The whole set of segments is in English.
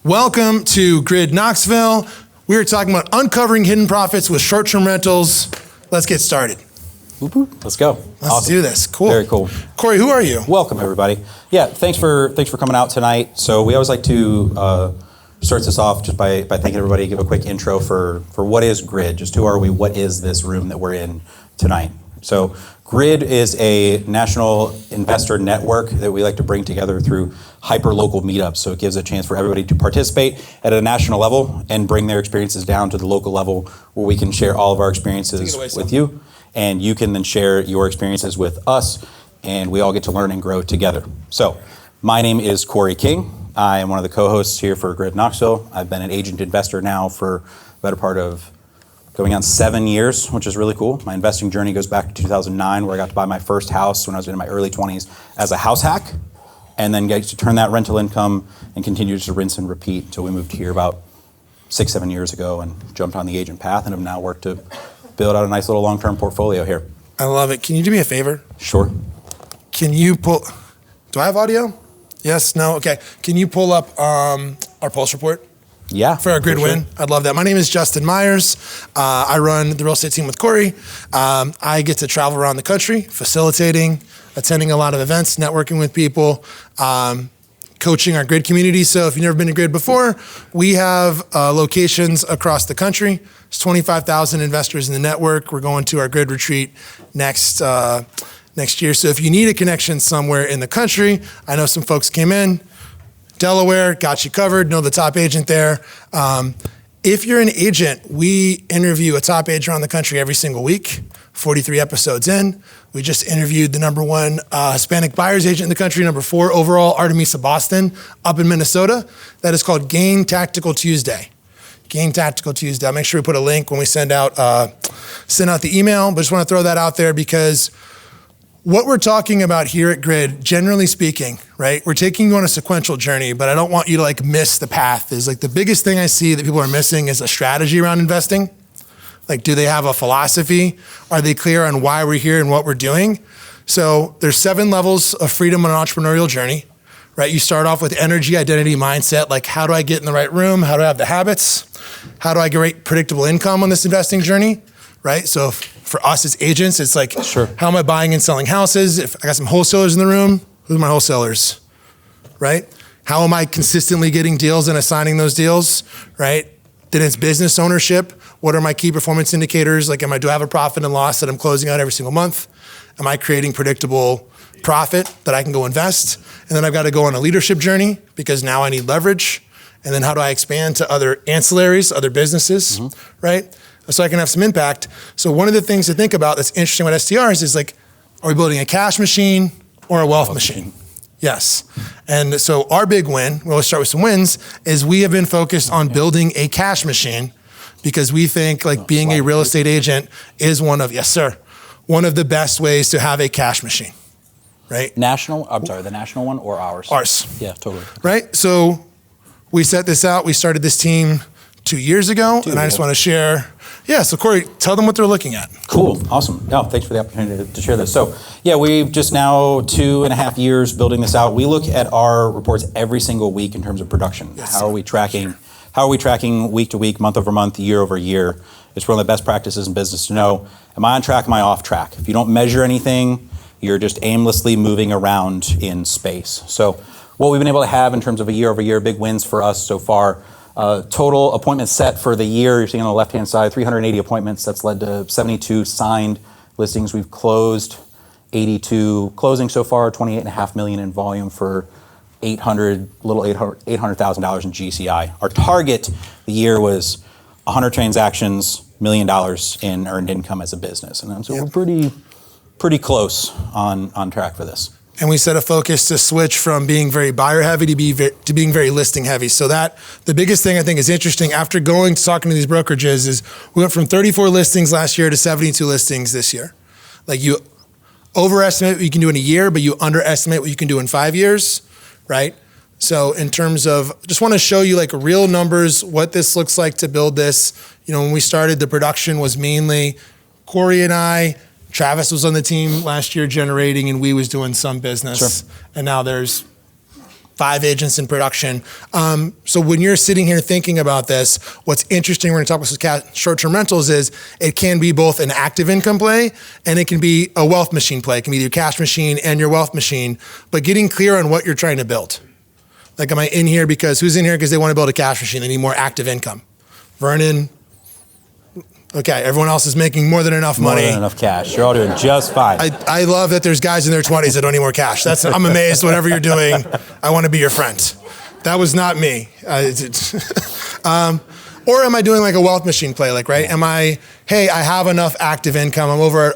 Welcome to Grid Knoxville. We are talking about uncovering hidden profits with short-term rentals. Let's get started. Let's go. Let's do this. Cool. Very cool. Cory, who are you? Welcome, everybody. Yeah, thanks for coming out tonight. So we always like to start this off just by thanking everybody, give a quick intro for what is Grid, just who are we, what is this room that we're in tonight. So Grid is a national investor network that we like to bring together through hyper-local meetups. So it gives a chance for everybody to participate at a national level and bring their experiences down to the local level where we can share all of our experiences with you. And you can then share your experiences with us, and we all get to learn and grow together. So my name is Cory King. I am one of the co-hosts here for Grid Knoxville. I've been an agent investor now for the better part of going on 7 years, which is really cool. My investing journey goes back to 2009, where I got to buy my first house when I was in my early 20s as a house hack, and then get to turn that rental income and continue to rinse and repeat until we moved here about 6-7 years ago and jumped on the agent path and have now worked to build out a nice little long-term portfolio here. I love it. Can you do me a favor? Sure. Can you pull, do I have audio? Yes, no, okay. Can you pull up our pulse report? Yeah. For our Grid win. Sure. I'd love that. My name is Justin Myers. I run the real estate team with Cory. I get to travel around the country, facilitating, attending a lot of events, networking with people, coaching our Grid community. So if you've never been to Grid before, we have locations across the country. There's 25,000 investors in the network. We're going to our Grid retreat next year. So if you need a connection somewhere in the country, I know some folks came in, Delaware, got you covered, know the top agent there. If you're an agent, we interview a top agent around the country every single week, 43 episodes in. We just interviewed the #1 Hispanic buyer's agent in the country, #4 overall, Artemisa Boston, up in Minnesota. That is called Gain Tactical Tuesday. Gain Tactical Tuesday. I'll make sure we put a link when we send out the email, but just want to throw that out there because what we're talking about here at Grid, generally speaking, right? We're taking you on a sequential journey, but I don't want you to miss the path. Is the biggest thing I see that people are missing is a strategy around investing. Do they have a philosophy? Are they clear on why we're here and what we're doing? So there's 7 levels of freedom on an entrepreneurial journey, right? You start off with energy, identity, mindset, how do I get in the right room? How do I have the habits? How do I get predictable income on this investing journey, right? So for us as agents, it's sure. How am I buying and selling houses? If I got some wholesalers in the room, who are my wholesalers, right? How am I consistently getting deals and assigning those deals, right? Then it's business ownership. What are my key performance indicators? Do I have a profit and loss that I'm closing out every single month? Am I creating predictable profit that I can go invest? And then I've got to go on a leadership journey because now I need leverage. And then how do I expand to other ancillaries, other businesses, right? So I can have some impact. So one of the things to think about that's interesting with STRs is are we building a cash machine or a wealth machine? Yes. And so our big win, we'll start with some wins, is we have been focused on building a cash machine because we think being a real estate agent is one of the best ways to have a cash machine, right? The national one or ours? Ours. Yeah, totally. Right? So we set this out. We started this team 2 years ago, and I just want to share. Yeah, so Cory, tell them what they're looking at. Cool, awesome. No, thanks for the opportunity to share this. So yeah, we've just now 2.5 years building this out. We look at our reports every single week in terms of production. Yes, How are we tracking? How are we tracking week to week, month over month, year over year? It's one of the best practices in business to know, am I on track, am I off track? If you don't measure anything, you're just aimlessly moving around in space. So what we've been able to have in terms of a year over year, big wins for us so far. Total appointments set for the year, you're seeing on the left-hand side, 380 appointments. That's led to 72 signed listings. We've closed 82 closings so far, $28.5 million in volume for $800,000 in GCI. Our target the year was 100 transactions, $1 million in earned income as a business. And so we're pretty close on track for this. And we set a focus to switch from being very buyer heavy to being very listing heavy. So the biggest thing I think is interesting after talking to these brokerages is we went from 34 listings last year to 72 listings this year. You overestimate what you can do in a year, but you underestimate what you can do in 5 years, right? So in terms of, just want to show you real numbers, what this looks like to build this. When we started, the production was mainly Cory and I. Travis was on the team last year generating, and we was doing some business. Sure. And now there's 5 agents in production. So when you're sitting here thinking about this, what's interesting, we're gonna talk about short-term rentals, is it can be both an active income play and it can be a wealth machine play. It can be your cash machine and your wealth machine, but getting clear on what you're trying to build. Like, am I in here because, who's in here because they want to build a cash machine? They need more active income. Vernon, okay, everyone else is making more than enough money. More than enough cash. You're all doing just fine. I love that there's guys in their 20s that don't need more cash. I'm amazed. Whatever you're doing, I want to be your friend. That was not me. Or am I doing like a wealth machine play? Like, right? Am I, hey, I have enough active income. I'm over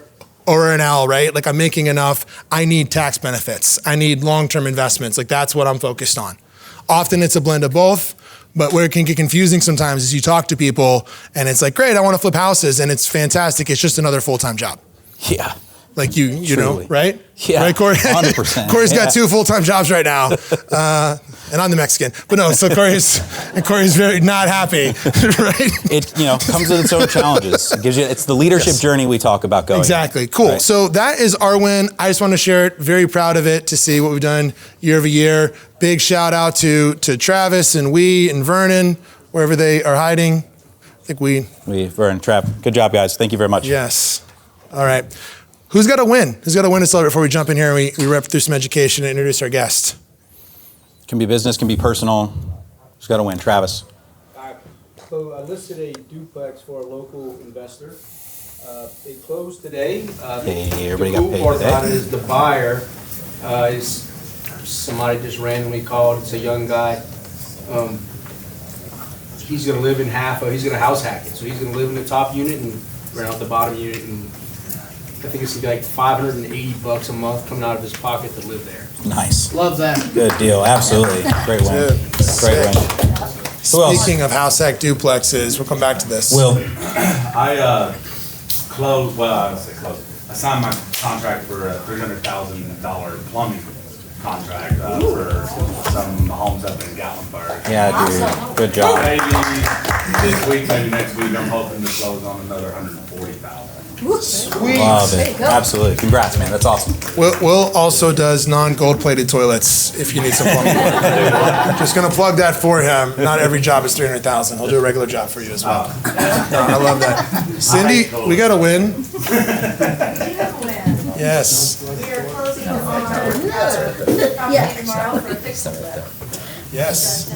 an L, right? Like, I'm making enough. I need tax benefits. I need long-term investments. Like, that's what I'm focused on. Often it's a blend of both. But where it can get confusing sometimes is you talk to people and it's like, great, I want to flip houses, and it's fantastic. It's just another full-time job. Yeah. Like you know, right? Yeah. Right, Cory? 100%. Corey's got 2 full-time jobs right now. And I'm the Mexican. But no, so Cory's very not happy, right? It comes with its own challenges. It's the leadership journey we talk about going. Exactly. Cool. Right. So that is our win. I just want to share it. Very proud of it to see what we've done year over year. Big shout out to Travis and and Vernon, wherever they are hiding. I think Vernon, Trav. Good job, guys. Thank you very much. Yes. All right. Who's got a win? Who's got a win to celebrate before we jump in here and we rep through some education and introduce our guest? Can be business, can be personal. Who's got a win? Travis. So I listed a duplex for a local investor. It closed today. Hey, everybody got paid The cool part today. about it is the buyer is somebody just randomly called. It's a young guy. He's going to live in he's going to house hack it. So he's going to live in the top unit and rent out the bottom unit. And I think it's going to be like $580 a month coming out of his pocket to live there. Nice. Love that. Good deal. Absolutely. Great win. Dude, Great win. Who else? Speaking of house hack duplexes, we'll come back to this. Will. I signed my contract for a $300,000 plumbing contract for some homes up in Gatlinburg. Yeah, dude. Good job. Maybe this week, maybe next week, I'm hoping to close on another $140,000. Sweet. Love it. Absolutely. Congrats, man. That's awesome. Will also does non-gold plated toilets if you need some plumbing work. Just gonna plug that for him. Not every job is $300,000. He'll do a regular job for you as well. No, I love that. Cindy, we got a win. Yes. We are closing on our property tomorrow for a fix and flip. Yes.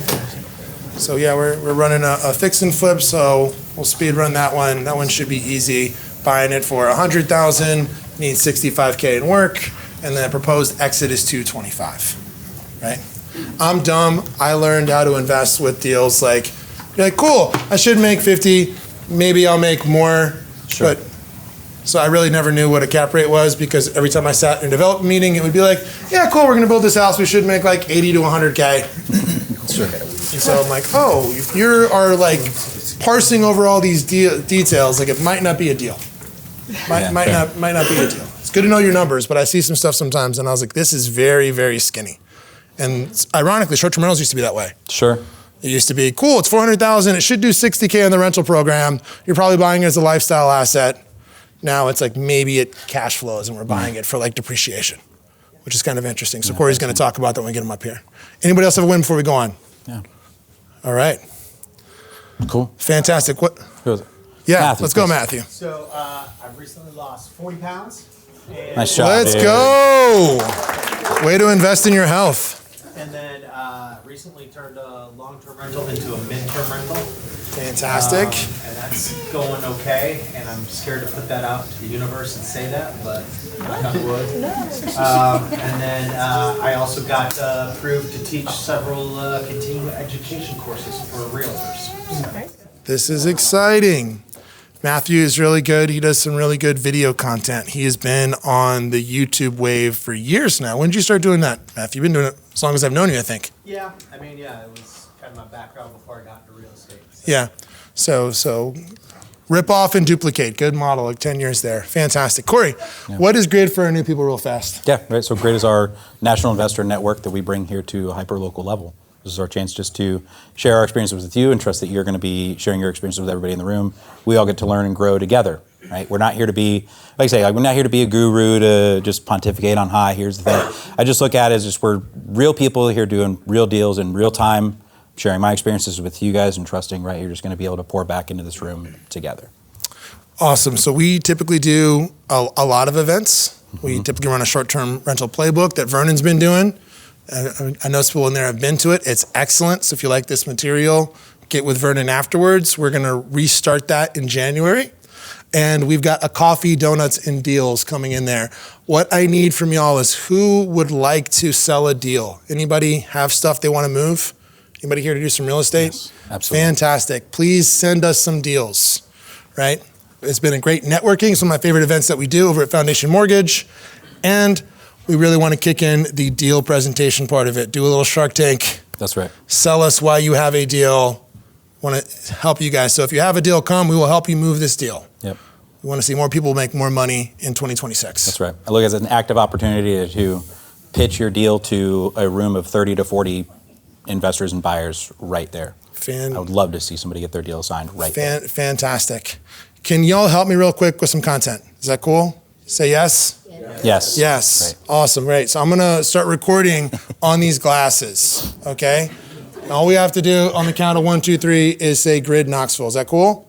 So yeah, we're running a fix and flip, so we'll speed run that one. That one should be easy. Buying it for $100,000, needs $65K in work, and the proposed exit is $225, right? I'm dumb. I learned how to invest with deals like, you're like, cool, I should make 50, maybe I'll make more. Sure. But so I really never knew what a cap rate was, because every time I sat in a development meeting, it would be like, yeah, cool, we're gonna build this house, we should make like 80 to 100K. Sure. And so I'm like, oh, if you are like parsing over all these details, like it might not be a deal. Might not be a deal. It's good to know your numbers, but I see some stuff sometimes, and I was like, this is very, very skinny. And ironically, short-term rentals used to be that way. Sure. It used to be, cool, it's $400,000, it should do $60K on the rental program. You're probably buying it as a lifestyle asset. Now it's like maybe it cash flows, and we're buying it for like depreciation, which is kind of interesting. So Cory's going to talk about that when we get him up here. Anybody else have a win before we go on? Yeah. All right. Cool. Fantastic. What? Who is it? Yeah, Matthew, let's go, please. Matthew. So I've recently lost 40 pounds. And, Nice job. Let's dude. go. Way to invest in your health. and then recently turned a long-term rental into a mid-term rental. Fantastic. And that's going okay. And I'm scared to put that out to the universe and say that, but I would. And then I also got approved to teach several continuing education courses for realtors. This is exciting. Matthew is really good. He does some really good video content. He has been on the YouTube wave for years now. When did you start doing that, Matthew? You've been doing it as long as I've known you, I think. Yeah, I mean, yeah, it was kind of my background before I got into real estate. So. Yeah. So rip off and duplicate. Good model, like 10 years there. Fantastic. Cory, what is Grid for our new people real fast? Yeah, right. So Grid is our national investor network that we bring here to a hyper-local level. This is our chance just to share our experiences with you and trust that you're going to be sharing your experiences with everybody in the room. We all get to learn and grow together. right? We're not here to be, like I say, we're not here to be a guru to just pontificate on high. Here's the thing. I just look at it as just we're real people here doing real deals in real time, sharing my experiences with you guys and trusting, right, you're just going to be able to pour back into this room together. Awesome. So we typically do a lot of events. We typically run a short-term rental playbook that Vernon's been doing. I know some people in there have been to it. It's excellent. So if you like this material, get with Vernon afterwards. We're going to restart that in January. And we've got a coffee, donuts, and deals coming in there. What I need from y'all is who would like to sell a deal? Anybody have stuff they want to move? Anybody here to do some real estate? Yes, absolutely. Fantastic. Please send us some deals, right? It's been a great networking. It's one of my favorite events that we do over at Foundation Mortgage. And we really want to kick in the deal presentation part of it. Do a little Shark Tank. That's right. Sell us why you have a deal. Want to help you guys. So if you have a deal, come. We will help you move this deal. Yep. We want to see more people make more money in 2026. That's right. I look at it as an active opportunity to pitch your deal to a room of 30 to 40 investors and buyers right there. I would love to see somebody get their deal signed right there. Fantastic. Can y'all help me real quick with some content? Is that cool? Say yes? Yes. Yes. Right. Awesome. Great. So I'm going to start recording on these glasses, okay? All we have to do on the count of 1, 2, 3 is say Grid Knoxville. Is that cool?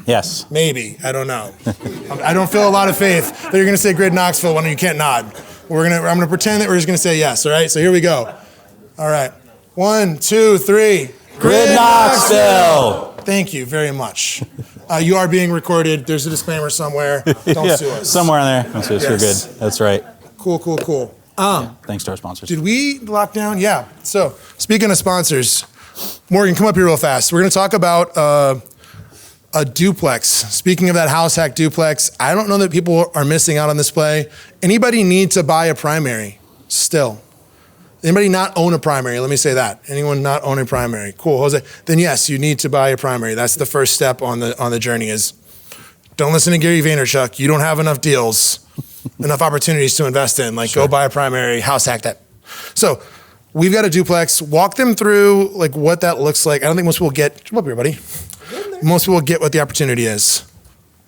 Yes. Maybe. I don't know. I don't feel a lot of faith that you're going to say Grid Knoxville when you can't nod. I'm going to pretend that we're just going to say yes, all right? So here we go. All right. 1, 2, 3. Grid Knoxville. Thank you very much. You are being recorded. There's a disclaimer somewhere. Don't sue us. Somewhere in there. Don't sue us. You're good. That's right. Cool. Thanks to our sponsors. Did we lock down? Yeah. So speaking of sponsors, Morgan, come up here real fast. We're going to talk about a duplex. Speaking of that house hack duplex, I don't know that people are missing out on this play. Anybody need to buy a primary still? Anybody not own a primary? Let me say that. Anyone not own a primary? Cool, Jose. Then yes, you need to buy a primary. That's the first step on the journey is don't listen to Gary Vaynerchuk. You don't have enough deals, enough opportunities to invest in. Like, Go buy a primary, house hack that. So we've got a duplex. Walk them through like what that looks like. I don't think most people get, come up here, buddy. Most people get what the opportunity is.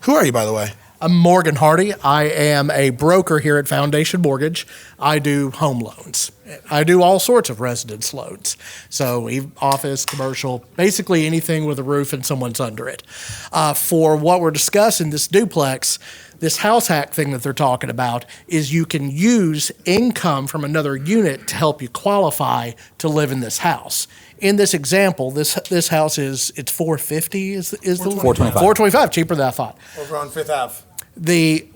Who are you, by the way? I'm Morgan Hardy. I am a broker here at Foundation Mortgage. I do home loans. I do all sorts of residence loans. So office, commercial, basically anything with a roof and someone's under it. For what we're discussing, this duplex, this house hack thing that they're talking about is you can use income from another unit to help you qualify to live in this house. In this example, this house it's $450 is the $425. $425, cheaper than I thought. Over on Fifth Ave.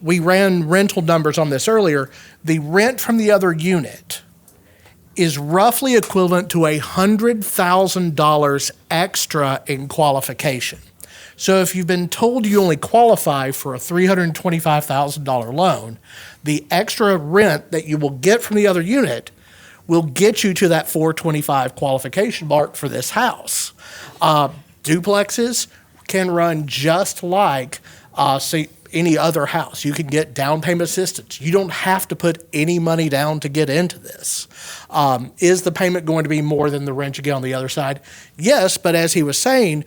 We ran rental numbers on this earlier. The rent from the other unit is roughly equivalent to $100,000 extra in qualification. So if you've been told you only qualify for a $325,000 loan, the extra rent that you will get from the other unit will get you to that $425 qualification mark for this house. Duplexes can run just like any other house. You can get down payment assistance. You don't have to put any money down to get into this. Is the payment going to be more than the rent you get on the other side? Yes, but as he was saying,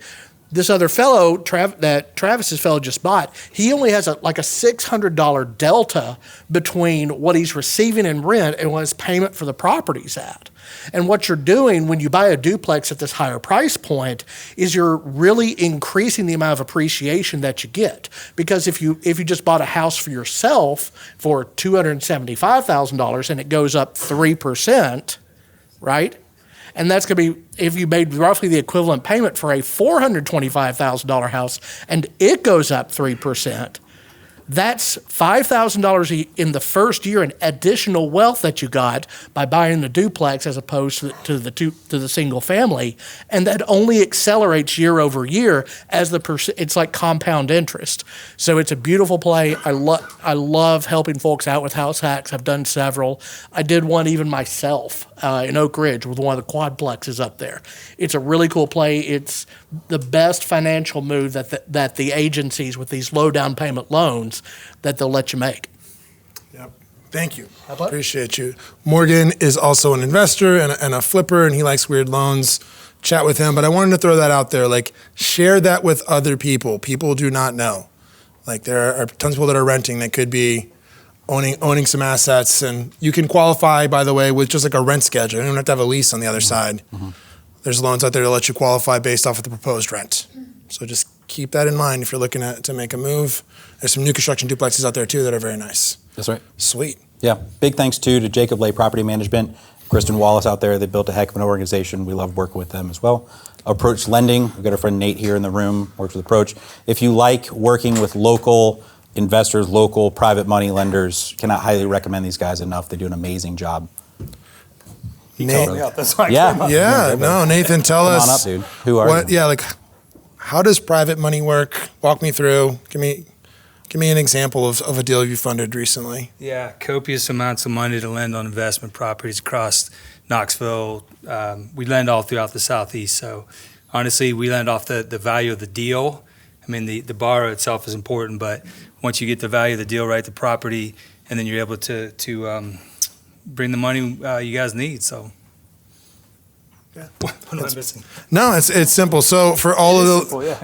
this other fellow that Travis's fellow just bought, he only has a $600 delta between what he's receiving in rent and what his payment for the property's at. And what you're doing when you buy a duplex at this higher price point is you're really increasing the amount of appreciation that you get. Because if you just bought a house for yourself for $275,000 and it goes up 3%, right? And that's going to be, if you made roughly the equivalent payment for a $425,000 house and it goes up 3%, that's $5,000 in the first year in additional wealth that you got by buying the duplex as opposed to the single family, and that only accelerates year over year as it's like compound interest. So it's a beautiful play. I love helping folks out with house hacks. I've done several. I did one even myself in Oak Ridge with one of the quadplexes up there. It's a really cool play. It's the best financial move that the agencies with these low down payment loans that they'll let you make. Yep. Thank you. Appreciate you. Morgan is also an investor and a flipper, and he likes weird loans. Chat with him, but I wanted to throw that out there. Like, share that with other people. People do not know. Like there are tons of people that are renting that could be owning some assets, and you can qualify, by the way, with just like a rent schedule. You don't have to have a lease on the other side. There's loans out there to let you qualify based off of the proposed rent. So just keep that in mind if you're looking to make a move. There's some new construction duplexes out there too that are very nice. That's right. Sweet. Yeah. Big thanks too to Jacob Lay Property Management, Kristen Wallace out there. They built a heck of an organization. We love working with them as well. Approach Lending. We've got our friend Nate here in the room, works with Approach. If you like working with local investors, local private money lenders, cannot highly recommend these guys enough. They do an amazing job. Nate, Yeah. Nathan, tell Come us. on up, dude. Who are you? Yeah, like how does private money work? Walk me through. Give me an example of a deal you funded recently. Yeah, copious amounts of money to lend on investment properties across Knoxville. We lend all throughout the Southeast. So honestly, we lend off the value of the deal. I mean, the borrow itself is important, but once you get the value of the deal right, the property, and then you're able to bring the money you guys need. So, yeah. What am I missing? No, it's simple. So for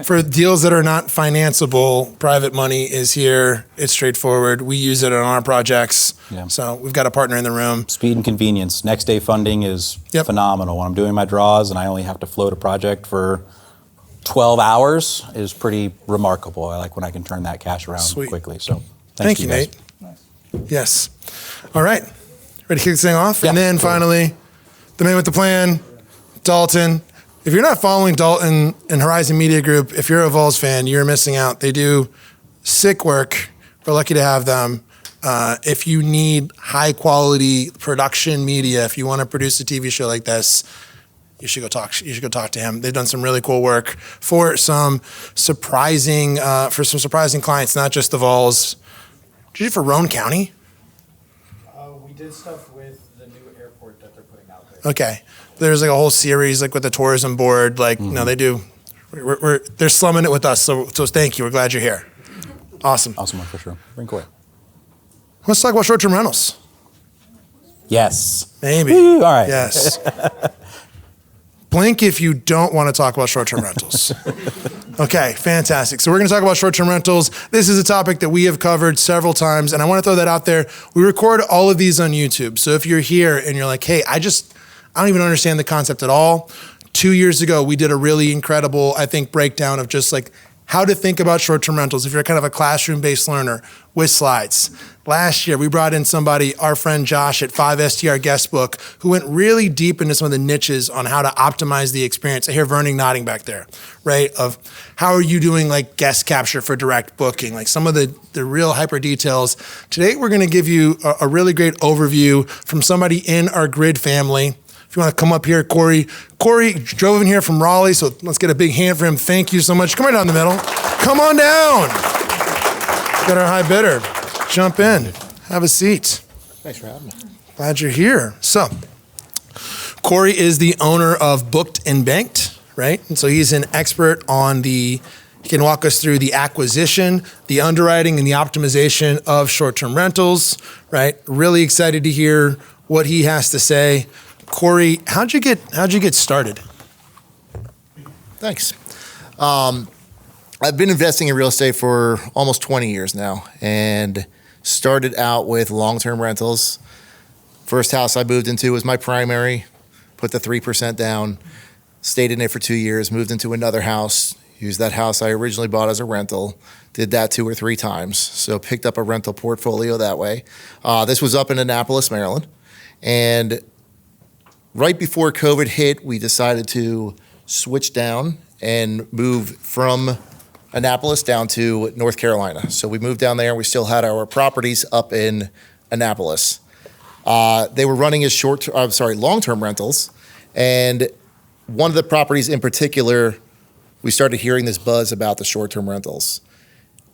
for deals that are not financeable, private money is here. It's straightforward. We use it on our projects. Yeah. So we've got a partner in the room. Speed and convenience. Next day funding is Yep. phenomenal. When I'm doing my draws and I only have to float a project for 12 hours is pretty remarkable. I like when I can turn that cash around Sweet. quickly. So Thank to you, guys. Nate. Yes. All right. Ready to kick this thing off? Yeah. And then finally, the man with the plan, Dalton. If you're not following Dalton and Horizon Media Group, if you're a Vols fan, you're missing out. They do sick work. We're lucky to have them. If you need high quality production media, if you want to produce a TV show like this, you should go talk to him. They've done some really cool work for some surprising clients, not just the Vols. Did you do for Roane County? We did stuff with the new airport that they're putting out there. Okay. There's like a whole series like with the tourism board. Like, no, they do. They're slumming it with us. So thank you. We're glad you're here. Awesome. Awesome one for sure. Bring Cory. Let's talk about short-term rentals. Yes. Maybe. Woo, all right. Yes. Blink if you don't want to talk about short-term rentals. Okay, fantastic. So we're going to talk about short-term rentals. This is a topic that we have covered several times, and I want to throw that out there. We record all of these on YouTube. So if you're here and you're like, hey, I don't even understand the concept at all. 2 years ago, we did a really incredible, I think, breakdown of just like how to think about short-term rentals if you're kind of a classroom-based learner with slides. Last year, we brought in somebody, our friend Josh at 5STR Guestbook, who went really deep into some of the niches on how to optimize the experience. I hear Vernon nodding back there, right? Of how are you doing like guest capture for direct booking, like some of the real hyper details. Today, we're gonna give you a really great overview from somebody in our Grid family. If you want to come up here, Cory. Cory drove in here from Raleigh, so let's get a big hand for him. Thank you so much. Come right down the middle. Come on down. Got our high bidder. Jump in. Have a seat. Thanks for having me. Glad you're here. So, Cory is the owner of Booked and Banked, right? And so he's an expert on he can walk us through the acquisition, the underwriting, and the optimization of short-term rentals, right? Really excited to hear what he has to say. Cory, how'd you get started? Thanks. I've been investing in real estate for almost 20 years now and started out with long-term rentals. First house I moved into was my primary, put the 3% down, stayed in it for 2 years, moved into another house, used that house I originally bought as a rental, did that 2 or 3 times. So picked up a rental portfolio that way. This was up in Annapolis, Maryland. And right before COVID hit, we decided to switch down and move from Annapolis down to North Carolina. So we moved down there and we still had our properties up in Annapolis. They were running as long-term rentals. And one of the properties in particular, we started hearing this buzz about the short-term rentals.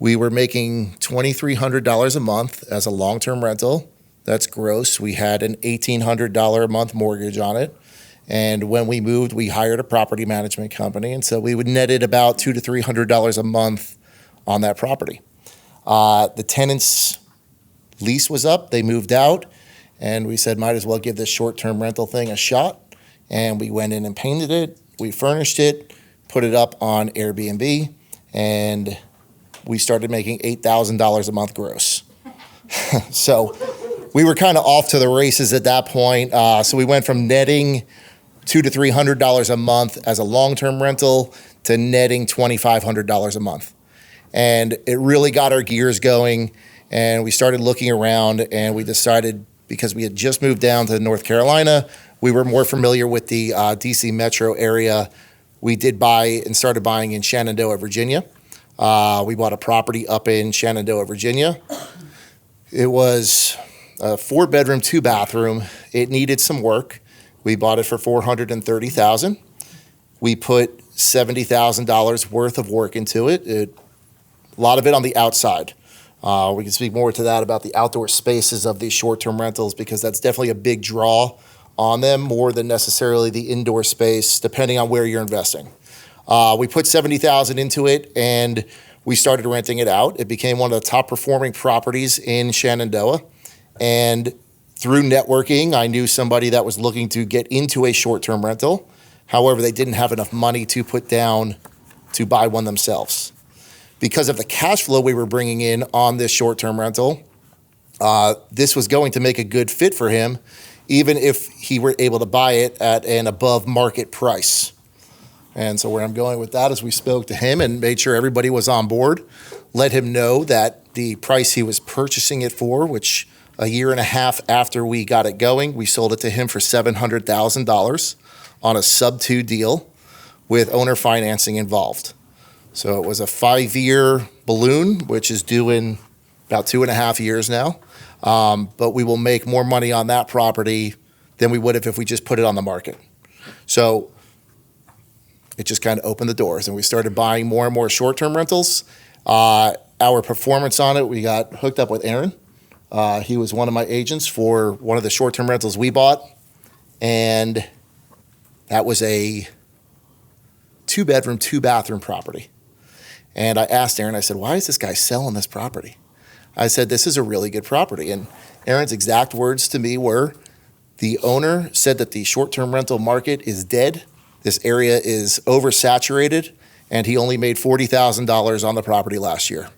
We were making $2,300 a month as a long-term rental. That's gross. We had an $1,800 a month mortgage on it. And when we moved, we hired a property management company. And so we would netted about $200 to $300 a month on that property. The tenant's lease was up. They moved out. And we said, might as well give this short-term rental thing a shot. And we went in and painted it. We furnished it, put it up on Airbnb. And we started making $8,000 a month gross. So we were kind of off to the races at that point. So we went from netting $200 to $300 a month as a long-term rental to netting $2,500 a month. And it really got our gears going, and we started looking around, and we decided, because we had just moved down to North Carolina, we were more familiar with the DC metro area. We did buy and started buying in Shenandoah, Virginia. We bought a property up in Shenandoah, Virginia. It was a 4-bedroom, 2-bathroom. It needed some work. We bought it for $430,000. We put $70,000 worth of work into it. A lot of it on the outside. We can speak more to that about the outdoor spaces of these short-term rentals, because that's definitely a big draw on them, more than necessarily the indoor space, depending on where you're investing. We put $70,000 into it, and we started renting it out. It became one of the top performing properties in Shenandoah. And through networking, I knew somebody that was looking to get into a short-term rental. However, they didn't have enough money to put down to buy one themselves. Because of the cash flow we were bringing in on this short-term rental, this was going to make a good fit for him, even if he were able to buy it at an above market price. And so where I'm going with that is we spoke to him and made sure everybody was on board, let him know that the price he was purchasing it for, which a year and a half after we got it going, we sold it to him for $700,000 on a sub-2 deal with owner financing involved. So it was a 5-year balloon, which is due in about 2.5 years now. But we will make more money on that property than we would have if we just put it on the market. So it just kind of opened the doors, and we started buying more and more short-term rentals. Our performance on it, we got hooked up with Aaron. He was one of my agents for one of the short-term rentals we bought, and that was a 2-bedroom, 2-bathroom property. And I asked Aaron, I said, why is this guy selling this property? I said, this is a really good property. And Aaron's exact words to me were, the owner said that the short-term rental market is dead. This area is oversaturated, and he only made $40,000 on the property last year.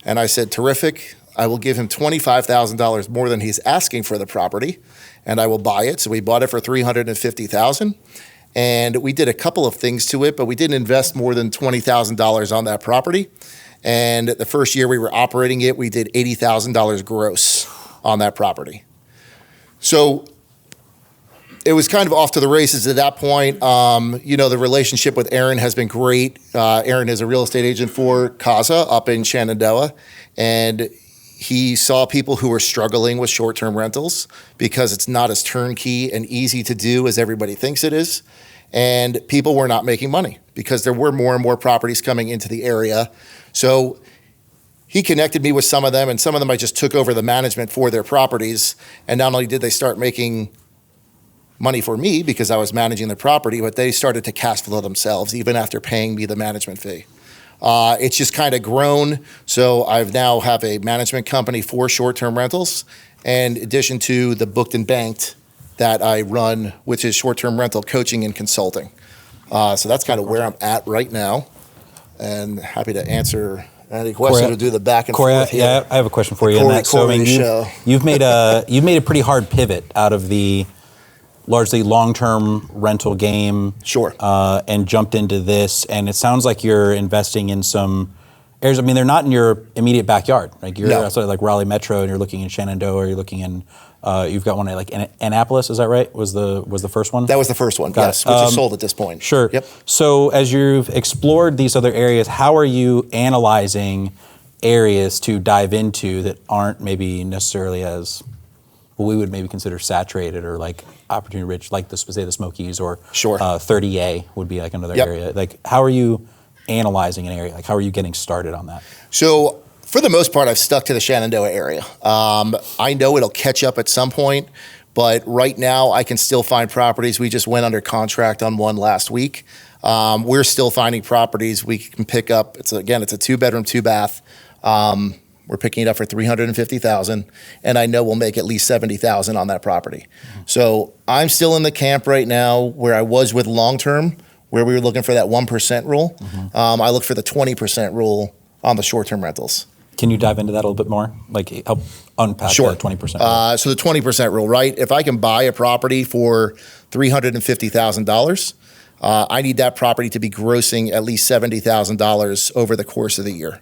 And I said, terrific. I will give him $25,000 more than he's asking for the property, and I will buy it. So we bought it for $350,000. And we did a couple of things to it, but we didn't invest more than $20,000 on that property. And the first year we were operating it, we did $80,000 gross on that property. So it was kind of off to the races at that point. The relationship with Aaron has been great. Aaron is a real estate agent for Casa up in Shenandoah, and he saw people who were struggling with short-term rentals because it's not as turnkey and easy to do as everybody thinks it is. And people were not making money because there were more and more properties coming into the area. So he connected me with some of them, and some of them I just took over the management for their properties. And not only did they start making money for me because I was managing the property, but they started to cash flow themselves even after paying me the management fee. It's just kind of grown. So I've now have a management company for short-term rentals, in addition to the booked and banked that I run, which is short-term rental coaching and consulting. So that's kind of where I'm at right now, and happy to answer any questions or do the back and Cory, forth here. yeah, I have a question for you on that. You've made a pretty hard pivot out of the largely long-term rental game. Sure. And jumped into this, and it sounds like you're investing in some areas. I mean, they're not in your immediate backyard. Like you're outside like Raleigh Metro, and you're looking in Shenandoah, or you're looking in. You've got one at like Annapolis. Is that right? Was the first one? That was the first one. Yes, which is sold at this point. Sure. Yep. So as you've explored these other areas, how are you analyzing areas to dive into that aren't maybe necessarily as what we would maybe consider saturated or like opportunity rich, like the Smokies or Sure. 30A would be like another area. Like how are you analyzing an area? Like how are you getting started on that? So for the most part, I've stuck to the Shenandoah area. I know it'll catch up at some point, but right now I can still find properties. We just went under contract on one last week. We're still finding properties we can pick up. It's a 2-bedroom, 2-bath. We're picking it up for $350,000, and I know we'll make at least $70,000 on that property. So I'm still in the camp right now where I was with long-term, where we were looking for that 1% rule. I look for the 20% rule on the short-term rentals. Can you dive into that a little bit more? Like help unpack Sure. the 20%? So the 20% rule, right? If I can buy a property for $350,000, I need that property to be grossing at least $70,000 over the course of the year.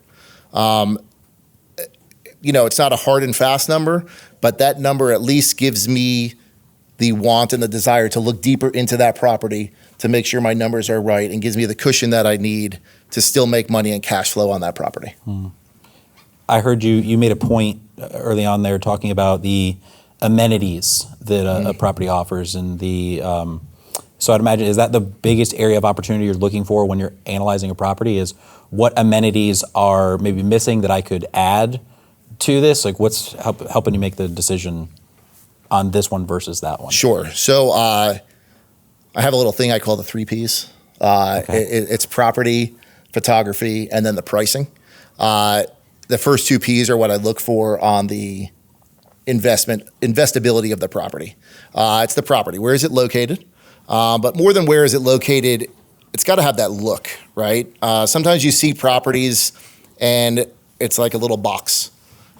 It's not a hard and fast number, but that number at least gives me the want and the desire to look deeper into that property to make sure my numbers are right and gives me the cushion that I need to still make money and cash flow on that property. I heard you made a point early on there talking about the amenities that a property offers, and so I'd imagine, is that the biggest area of opportunity you're looking for when you're analyzing a property, is what amenities are maybe missing that I could add to this? Like what's helping you make the decision on this one versus that one? Sure. So I have a little thing I call the 3 Ps. It's property, photography, and then the pricing. The first 2 Ps are what I look for on the investability of the property. It's the property. Where is it located? But more than where is it located, it's got to have that look, right? Sometimes you see properties and it's like a little box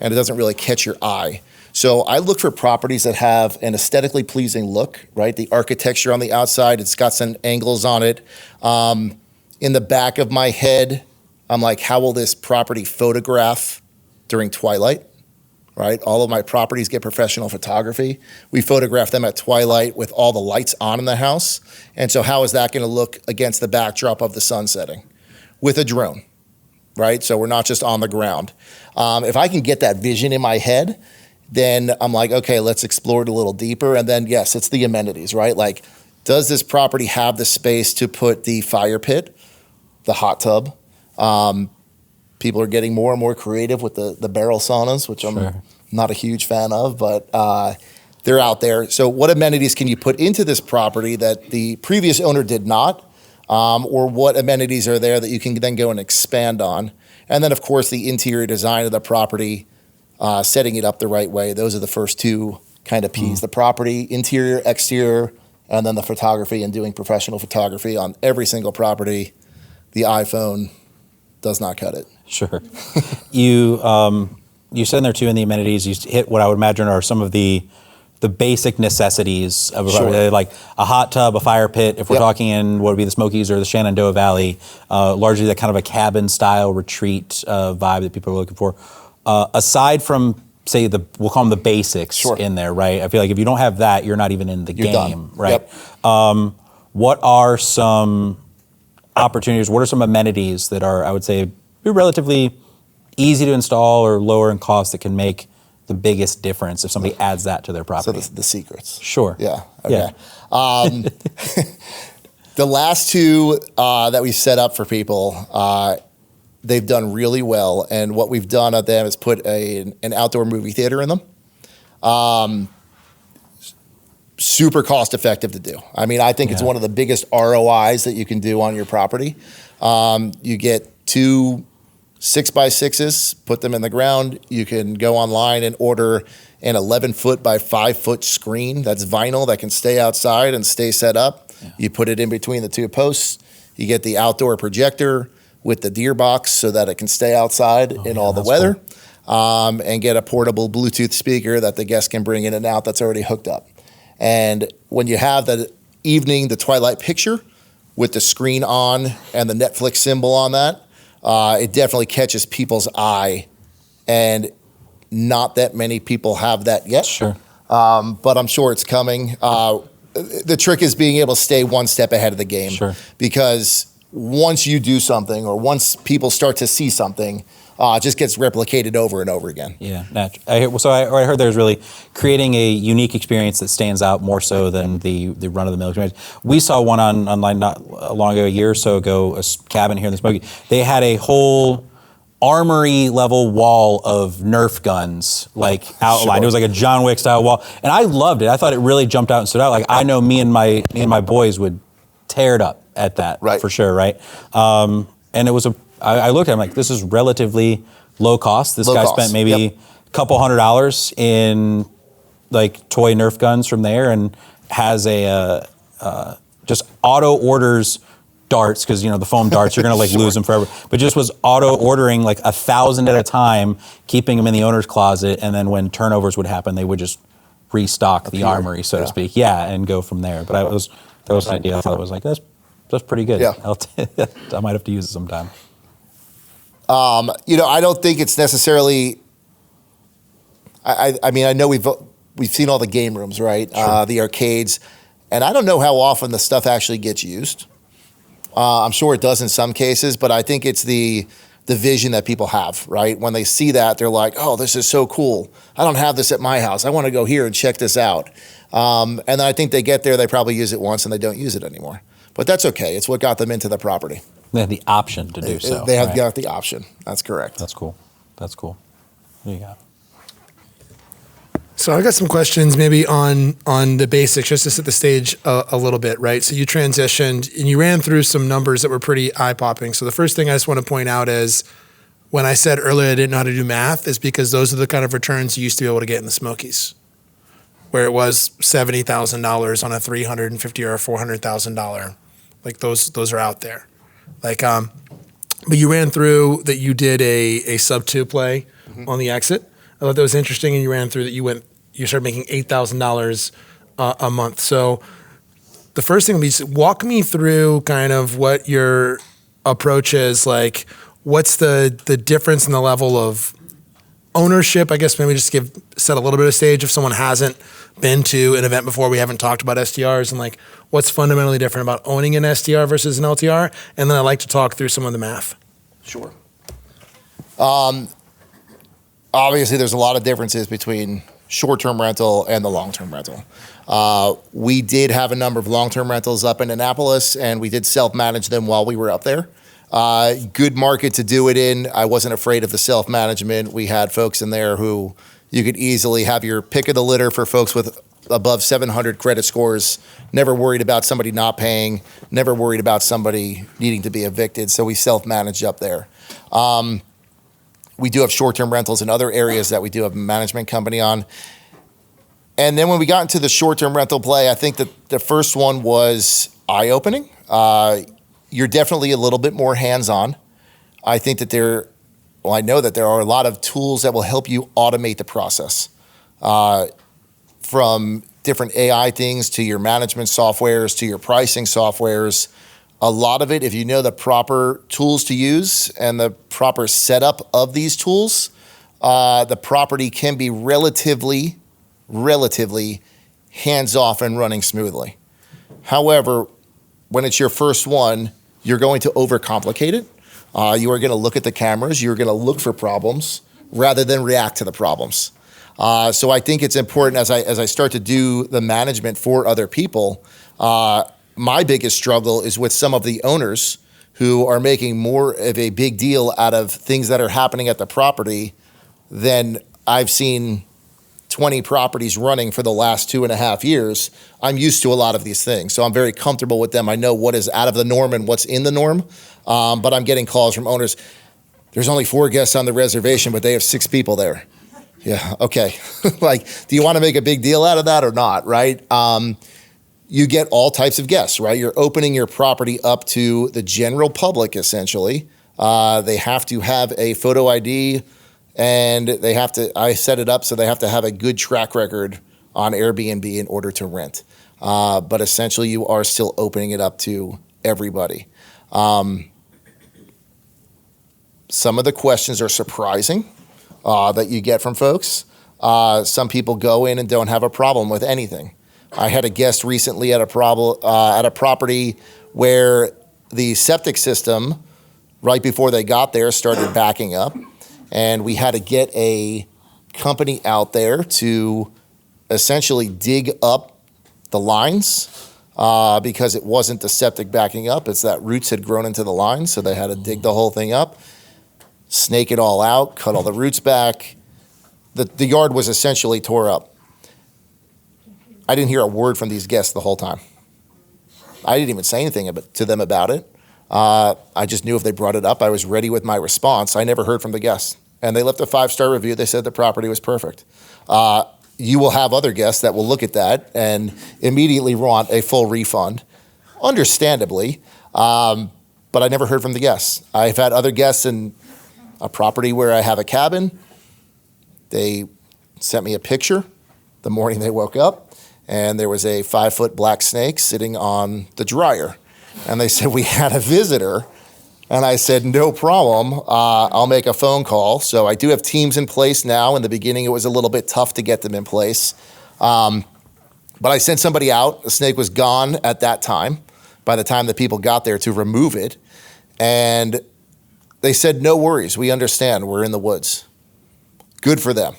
and it doesn't really catch your eye. So I look for properties that have an aesthetically pleasing look, right? The architecture on the outside, it's got some angles on it. In the back of my head, I'm like, how will this property photograph during twilight, right? All of my properties get professional photography. We photograph them at twilight with all the lights on in the house. And so how is that going to look against the backdrop of the sun setting? With a drone, right? So we're not just on the ground. If I can get that vision in my head, then I'm like, okay, let's explore it a little deeper. And then, yes, it's the amenities, right? Like, does this property have the space to put the fire pit, the hot tub? People are getting more and more creative with the barrel saunas, which I'm not a huge fan of, but they're out there. So what amenities can you put into this property that the previous owner did not? Or what amenities are there that you can then go and expand on? And then, of course, the interior design of the property, setting it up the right way. Those are the first 2 kind of Ps. The property, interior, exterior, and then the photography, and doing professional photography on every single property. The iPhone does not cut it. Sure. You said in there too, in the amenities, you hit what I would imagine are some of the basic necessities of a property, like a hot tub, a fire pit. If we're talking in what would be the Smokies or the Shenandoah Valley, largely that kind of a cabin style retreat vibe that people are looking for. Aside from, say, we'll call them the basics in there, right? I feel like if you don't have that, you're not even in the game, done. Right? What are some opportunities? What are some amenities that are, I would say, relatively easy to install or lower in cost that can make the biggest difference if somebody adds that to their property? So the secrets. Sure. Yeah. Okay. Yeah. The last 2 that we set up for people, they've done really well. And what we've done at them is put an outdoor movie theater in them. Super cost effective to do. I mean, I think it's one of the biggest ROIs that you can do on your property. You get 2 6x6s, put them in the ground. You can go online and order an 11-foot by 5-foot screen that's vinyl that can stay outside and stay set up. You put it in between the 2 posts. You get the outdoor projector with the deer box so that it can stay outside in all the weather. Cool. And get a portable Bluetooth speaker that the guests can bring in and out that's already hooked up. And when you have the evening, the twilight picture with the screen on and the Netflix symbol on that, it definitely catches people's eye. And not that many people have that yet. Sure. But I'm sure it's coming. The trick is being able to stay one step ahead of the game. Sure. Because once you do something or once people start to see something, it just gets replicated over and over again. Yeah. I heard there's really creating a unique experience that stands out more so than the run-of-the-mill experience. We saw one online not long ago, a year or so ago, a cabin here in the Smoky. They had a whole armory level wall of Nerf guns, like outlined. Sure. It was like a John Wick style wall, and I loved it. I thought it really jumped out and stood out. Like I know me and my boys would tear it up at that, right? For sure, right? And it was I looked at it, I'm like, this is relatively low cost. This guy spent maybe a couple $100 in like toy Nerf guns from there, and has a just auto orders darts, because the foam darts, you're going to lose them forever. But just was auto ordering like 1,000 at a time, keeping them in the owner's closet, and then when turnovers would happen, they would just restock the armory, so to speak. Yeah, and go from there. But that was an idea. I thought it was like that's pretty good. Yeah. I might have to use it sometime. I don't think it's necessarily. I mean, I know we've seen all the game rooms, right? Sure. The arcades, and I don't know how often the stuff actually gets used. I'm sure it does in some cases, but I think it's the vision that people have, right? When they see that, they're like, "Oh, this is so cool! I don't have this at my house. I want to go here and check this out." And then I think they get there, they probably use it once, and they don't use it anymore. But that's okay. It's what got them into the property. They have the option to do so. They have right? got the option. That's correct. That's cool. There you go. So I got some questions maybe on the basics, just to set the stage a little bit, right? So you transitioned and you ran through some numbers that were pretty eye-popping. So the first thing I just want to point out is when I said earlier I didn't know how to do math is because those are the kind of returns you used to be able to get in the Smokies, where it was $70,000 on a $350,000 or $400,000. Like those are out there. Like, but you ran through that you did a sub 2 play on the exit. I thought that was interesting, and you ran through that you started making $8,000 a month. So the first thing would be walk me through kind of what your approach is. Like, what's the difference in the level of ownership? I guess maybe just set a little bit of stage if someone hasn't been to an event before. We haven't talked about STRs and like what's fundamentally different about owning an STR versus an LTR. And then I'd like to talk through some of the math. Sure. Obviously, there's a lot of differences between short-term rental and the long-term rental. We did have a number of long-term rentals up in Annapolis, and we did self-manage them while we were up there. Good market to do it in. I wasn't afraid of the self-management. We had folks in there who you could easily have your pick of the litter for folks with above 700 credit scores, never worried about somebody not paying, never worried about somebody needing to be evicted. So we self-managed up there. We do have short-term rentals in other areas that we do have a management company on. And then when we got into the short-term rental play, I think that the first one was eye-opening. You're definitely a little bit more hands-on. I think that I know that there are a lot of tools that will help you automate the process. From different AI things to your management softwares to your pricing softwares. A lot of it, if you know the proper tools to use and the proper setup of these tools, the property can be relatively hands-off and running smoothly. However, when it's your first one, you're going to overcomplicate it. You are going to look at the cameras. You're going to look for problems rather than react to the problems. So I think it's important as I start to do the management for other people, my biggest struggle is with some of the owners who are making more of a big deal out of things that are happening at the property than I've seen 20 properties running for the last 2.5 years. I'm used to a lot of these things, so I'm very comfortable with them. I know what is out of the norm and what's in the norm, but I'm getting calls from owners. There's only 4 guests on the reservation, but they have 6 people there. Yeah, okay. Like, do you want to make a big deal out of that or not, right? You get all types of guests, right? You're opening your property up to the general public, essentially. They have to have a photo ID, and I set it up so they have to have a good track record on Airbnb in order to rent. But essentially, you are still opening it up to everybody. Some of the questions are surprising that you get from folks. Some people go in and don't have a problem with anything. I had a guest recently at a property where the septic system, right before they got there, started backing up, and we had to get a company out there to essentially dig up the lines because it wasn't the septic backing up, it's that roots had grown into the lines, so they had to dig the whole thing up, snake it all out, cut all the roots back. The yard was essentially tore up. I didn't hear a word from these guests the whole time. I didn't even say anything to them about it. I just knew if they brought it up, I was ready with my response. I never heard from the guests. And they left a 5-star review. They said the property was perfect. You will have other guests that will look at that and immediately want a full refund, understandably. But I never heard from the guests. I've had other guests in a property where I have a cabin. They sent me a picture the morning they woke up, and there was a 5-foot black snake sitting on the dryer. And they said, we had a visitor. And I said, no problem. I'll make a phone call. So I do have teams in place now. In the beginning, it was a little bit tough to get them in place. But I sent somebody out. The snake was gone at that time, by the time the people got there to remove it. And they said, no worries. We understand. We're in the woods. Good for them.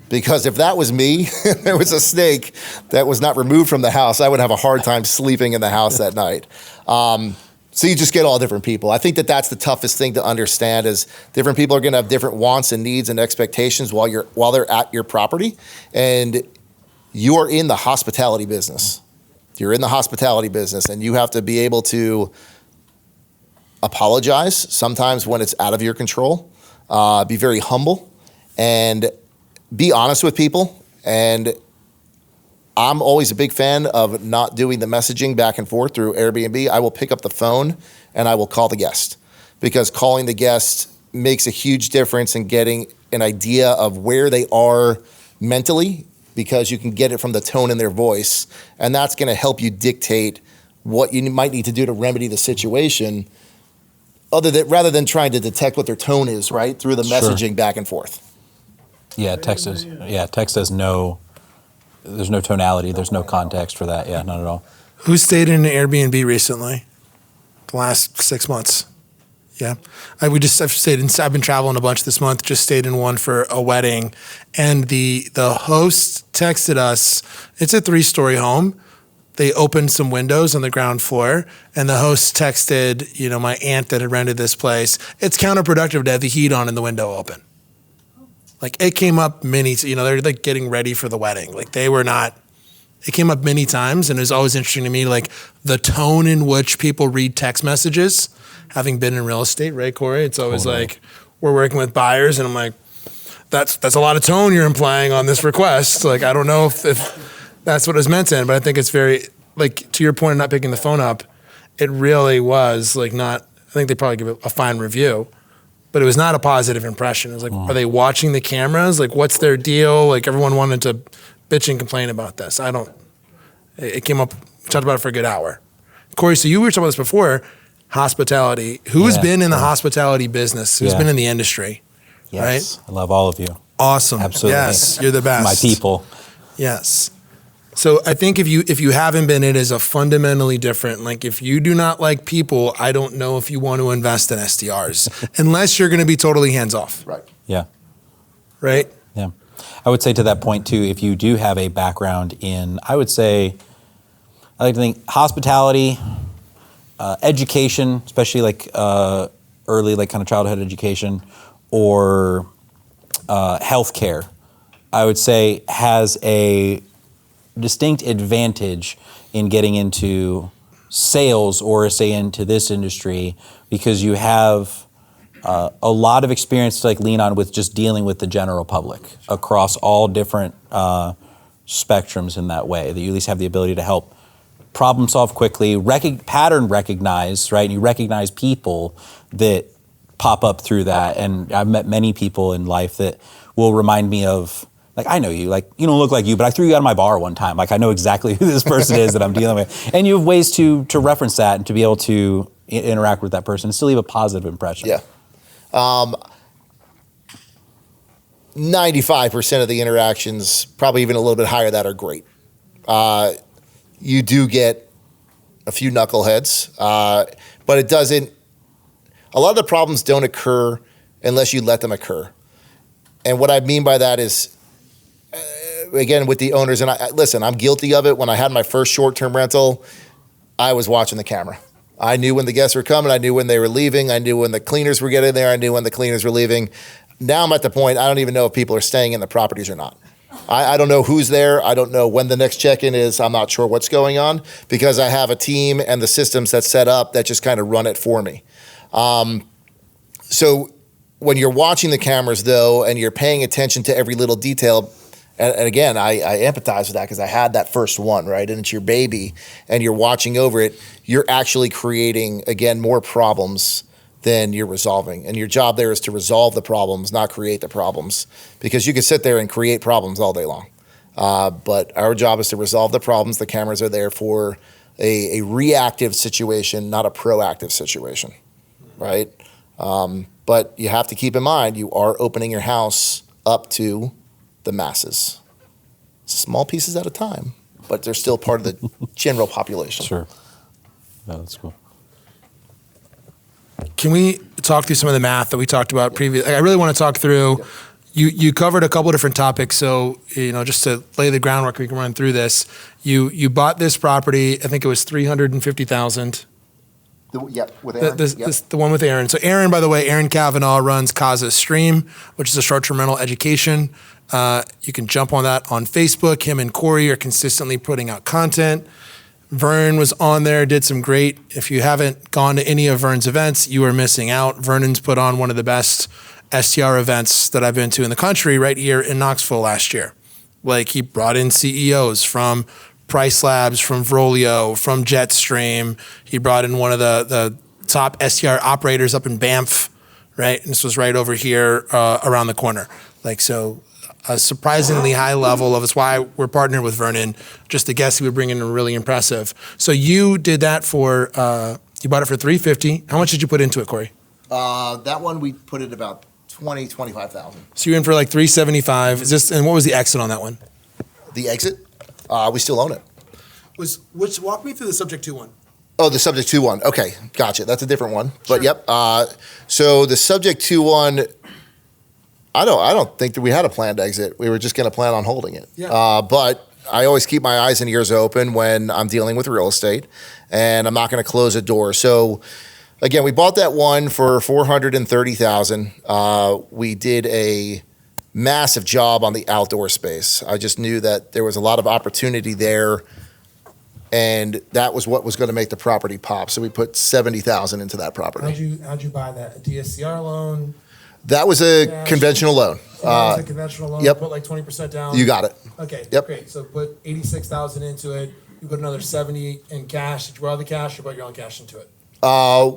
Because if that was me, there was a snake that was not removed from the house, I would have a hard time sleeping in the house that night. So you just get all different people. I think that that's the toughest thing to understand is different people are going to have different wants and needs and expectations while they're at your property. And you are in the hospitality business. You're in the hospitality business, and you have to be able to apologize sometimes when it's out of your control, be very humble, and be honest with people. And I'm always a big fan of not doing the messaging back and forth through Airbnb. I will pick up the phone and I will call the guest, because calling the guest makes a huge difference in getting an idea of where they are mentally, because you can get it from the tone in their voice. And that's going to help you dictate what you might need to do to remedy the situation, rather than trying to detect what their tone is, right, through the messaging back and forth. Yeah, text has no, there's no tonality, there's no context for that. Yeah, not at all. Who stayed in an Airbnb recently? The last 6 months? Yeah, I've been traveling a bunch this month. Just stayed in one for a wedding, and the host texted us. It's a 3-story home. They opened some windows on the ground floor, and the host texted, my aunt that had rented this place, it's counterproductive to have the heat on and the window open. Like, it came up they're like getting ready for the wedding. Like, it came up many times, and it was always interesting to me, like the tone in which people read text messages. Having been in real estate, right, Cory? It's always like, we're working with buyers, and I'm like, that's a lot of tone you're implying on this request. Like, I don't know if that's what it was meant in, but I think it's very, like, to your point of not picking the phone up, it really was like I think they probably give it a fine review, but it was not a positive impression. It was like, are they watching the cameras? Like, what's their deal? Like, everyone wanted to bitch and complain about this. It came up, we talked about it for a good hour. Cory, so you were talking about this before, hospitality. Who's been in the hospitality business? Who's been in the industry? Yes, right? I love all of you. Awesome. Absolutely. Yes, you're the best. My people. Yes. So I think if you haven't been, it is a fundamentally different. Like, if you do not like people, I don't know if you want to invest in STRs unless you're going to be totally hands off. Right. Yeah. Right. Yeah. I would say to that point too, if you do have a background in, I like to think hospitality, education, especially like early, like kind of childhood education, or healthcare, I would say has a distinct advantage in getting into sales or say into this industry, because you have a lot of experience to like lean on with just dealing with the general public across all different spectrums in that way, that you at least have the ability to help problem solve quickly, pattern recognize, right? And you recognize people that pop up through that. And I've met many people in life that will remind me of, like, I know you, like, you don't look like you, but I threw you out of my bar one time. Like, I know exactly who this person is that I'm dealing with. And you have ways to reference that and to be able to interact with that person and still leave a positive impression. Yeah. 95% of the interactions, probably even a little bit higher, that are great. You do get a few knuckleheads, but it doesn't, a lot of the problems don't occur unless you let them occur. And what I mean by that is, again, with the owners, and listen, I'm guilty of it. When I had my first short-term rental, I was watching the camera. I knew when the guests were coming. I knew when they were leaving. I knew when the cleaners were getting there. I knew when the cleaners were leaving. Now I'm at the point, I don't even know if people are staying in the properties or not. I don't know who's there. I don't know when the next check-in is. I'm not sure what's going on, because I have a team and the systems that's set up that just kind of run it for me. So when you're watching the cameras, though, and you're paying attention to every little detail, And again, I empathize with that because I had that first one, right? And it's your baby and you're watching over it. You're actually creating, again, more problems than you're resolving. And your job there is to resolve the problems, not create the problems, because you can sit there and create problems all day long. But our job is to resolve the problems. The cameras are there for a reactive situation, not a proactive situation, right? But you have to keep in mind, you are opening your house up to the masses. Small pieces at a time, but they're still part of the general population. Sure. Yeah, that's cool. Can we talk through some of the math that we talked about previously? I really want to talk through, you covered a couple of different topics. So, just to lay the groundwork, we can run through this. You bought this property, I think it was $350,000. With Aaron. The one with Aaron. So Aaron, by the way, Aaron Kavanaugh runs Casa Stream, which is a short-term rental education. You can jump on that on Facebook. Him and Cory are consistently putting out content. Vern was on there, did some great. If you haven't gone to any of Vern's events, you are missing out. Vernon's put on one of the best STR events that I've been to in the country right here in Knoxville last year. Like, he brought in CEOs from Price Labs, from Vrolio, from Jetstream. He brought in one of the top STR operators up in Banff, right? And this was right over here around the corner. So a surprisingly high level of, it's why we're partnered with Vernon. Just the guests he would bring in are really impressive. So you did that for, you bought it for $350,000. How much did you put into it, Cory? That one we put it about $25,000. So you're in for like $375,000. And what was the exit on that one? The exit? We still own it. Walk me through the Subject 2 one. Oh, the Subject 2 one. Okay, gotcha. That's a different one. Sure. But yep. So the Subject 2 one, I don't think that we had a planned exit. We were just going to plan on holding it. Yeah. But I always keep my eyes and ears open when I'm dealing with real estate, and I'm not going to close a door. So again, we bought that one for $430,000. We did a massive job on the outdoor space. I just knew that there was a lot of opportunity there, and that was what was going to make the property pop. So we put $70,000 into that property. How'd you buy that? A DSCR loan? That was a conventional loan. That was a conventional loan. Yep. Put like 20% down. You got it. Okay. Yep. Great. So put $86,000 into it. You put another $70,000 in cash. Did you borrow the cash or put your own cash into it?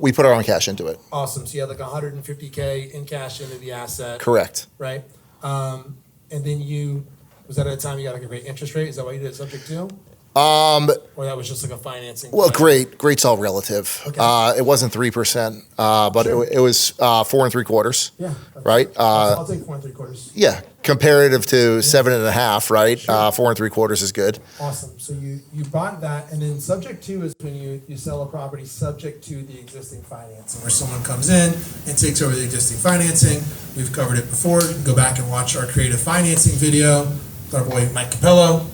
We put our own cash into it. Awesome. So you had like $150K in cash into the asset. Correct. Right. And then was that at a time you got like a great interest rate? Is that why you did it Subject 2? Or that was just like a financing? Well, great's all relative. Okay. It wasn't 3%, but Sure. it was 4 3/4. Yeah. Right. I'll take 4 3/4. Yeah, comparative to 7.5, right? Sure. 4 3/4 is good. Awesome. So you bought that, and then Subject 2 is when you sell a property subject to the existing financing, where someone comes in and takes over the existing financing. We've covered it before. You can go back and watch our creative financing video. Our boy Mike Capello,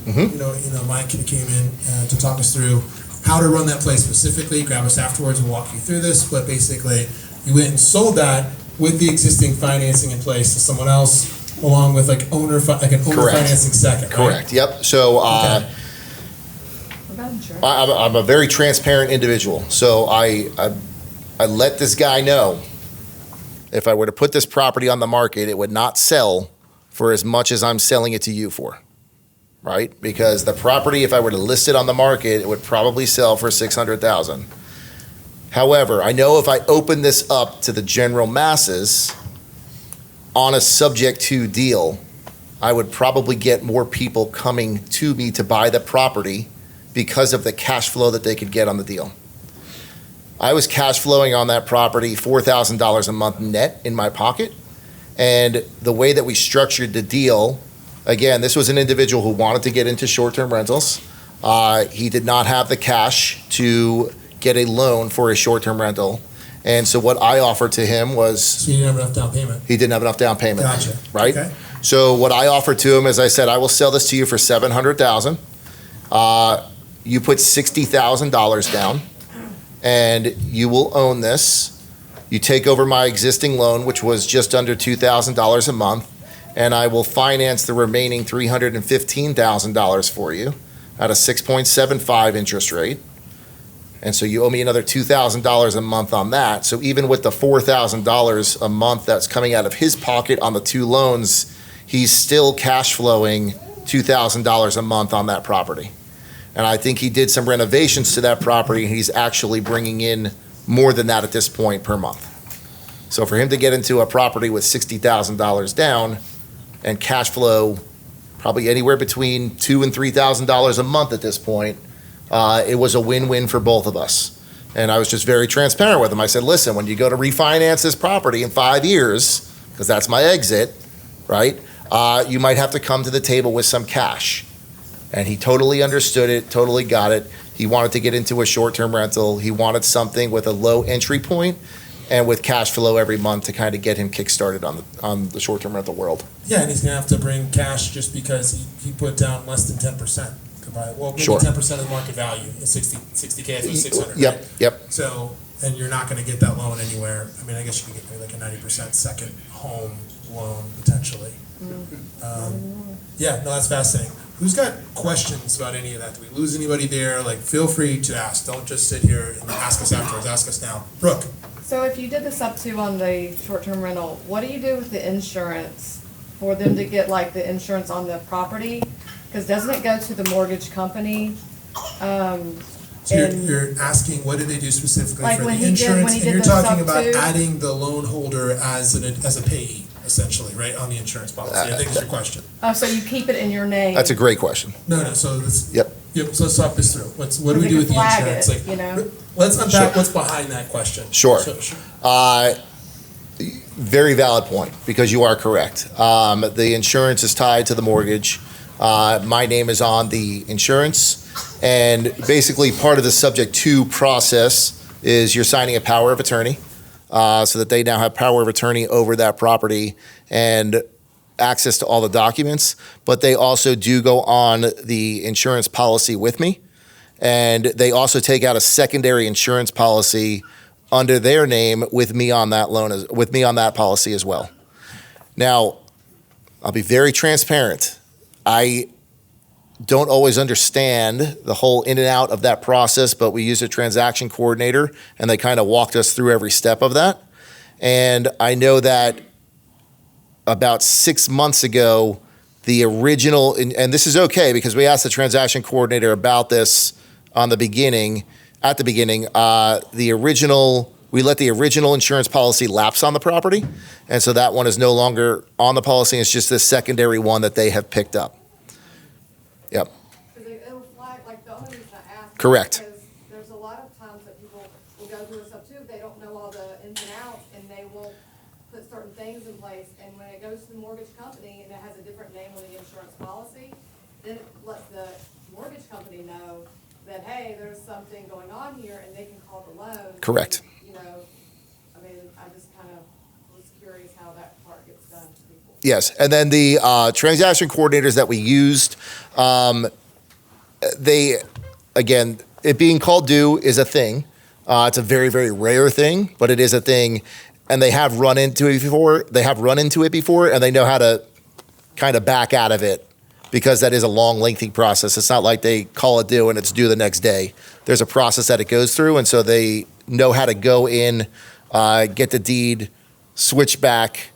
Mike came in to talk us through how to run that play specifically. Grab us afterwards, we'll walk you through this. But basically, you went and sold that with the existing financing in place to someone else, along with like an owner financing second. Right? Correct. Yep. So What about insurance? I'm a very transparent individual. So I let this guy know if I were to put this property on the market, it would not sell for as much as I'm selling it to you for, right? Because the property, if I were to list it on the market, it would probably sell for $600,000. However, I know if I open this up to the general masses on a Subject 2 deal, I would probably get more people coming to me to buy the property because of the cash flow that they could get on the deal. I was cash flowing on that property $4,000 a month net in my pocket. And the way that we structured the deal, again, this was an individual who wanted to get into short-term rentals. He did not have the cash to get a loan for a short-term rental. And so what I offered to him was... So you didn't have enough down payment? He didn't have enough down payment. Gotcha. Right? Okay. So what I offered to him is I said, I will sell this to you for $700,000. You put $60,000 down, and you will own this. You take over my existing loan, which was just under $2,000 a month, and I will finance the remaining $315,000 for you at a 6.75 interest rate. And so you owe me another $2,000 a month on that. So even with the $4,000 a month that's coming out of his pocket on the two loans, he's still cash flowing $2,000 a month on that property. And I think he did some renovations to that property, and he's actually bringing in more than that at this point per month. So for him to get into a property with $60,000 down and cash flow probably anywhere between $2,000 and $3,000 a month at this point, it was a win-win for both of us. And I was just very transparent with him. I said, listen, when you go to refinance this property in 5 years, because that's my exit, right, you might have to come to the table with some cash. And he totally understood it, totally got it. He wanted to get into a short-term rental. He wanted something with a low entry point and with cash flow every month to kind of get him kick-started on the short-term rental world. Yeah, and he's gonna have to bring cash just because he put down less than 10% to buy it. Well, maybe Sure. 10% of the market value is 60K, so 600. Yep, right? yep. So, and you're not gonna get that loan anywhere. I mean, I guess you can get maybe like a 90% second home loan potentially. Yeah, no, that's fascinating. Who's got questions about any of that? Do we lose anybody there? Like, feel free to ask. Don't just sit here and ask us afterwards. Ask us now. Brooke. So if you did the sub two on the short-term rental, what do you do with the insurance for them to get like the insurance on the property? Because doesn't it go to the mortgage company? So And- you're asking, what did they do specifically Like for when the he did- insurance? when he And did you're the talking sub about two? adding the loan holder as a payee, essentially, right, on the insurance policy, I think is your question. Oh, so you keep it in your name? That's a great question. No, so this, Yep. so let's talk this through. What do we They do could with the flag insurance? it, Like, you know? let's unpack Sure. what's behind that question. Sure. So- Very valid point, because you are correct. The insurance is tied to the mortgage. My name is on the insurance, and basically part of the subject to process is you're signing a power of attorney, so that they now have power of attorney over that property and access to all the documents, but they also do go on the insurance policy with me, and they also take out a secondary insurance policy under their name with me on that with me on that policy as well. Now, I'll be very transparent. I don't always understand the whole in and out of that process, but we use a transaction coordinator, and they kind of walked us through every step of that. And I know that about 6 months ago, the original, and this is okay because we asked the transaction coordinator about this at the beginning, we let the original insurance policy lapse on the property. And so that one is no longer on the policy. It's just this secondary one that they have picked up. Yep. Because it'll flag, like, the only reason I ask. Correct. Because there's a lot of times that people will go through a sub two, they don't know all the ins and outs, and they won't put certain things in place, and when it goes to the mortgage company, and it has a different name on the insurance policy, then it lets the mortgage company know that, hey, there's something going on here, and they can call the loan. Correct. You know, I mean, I just kind of was curious how that part gets done to people. Yes, and then the transaction coordinators that we used, again, it being called due is a thing. It's a very, very rare thing, but it is a thing, and they have run into it before. And they know how to kind of back out of it, because that is a long, lengthy process. It's not like they call it due and it's due the next day. There's a process that it goes through, and so they know how to go in, get the deed, switch back,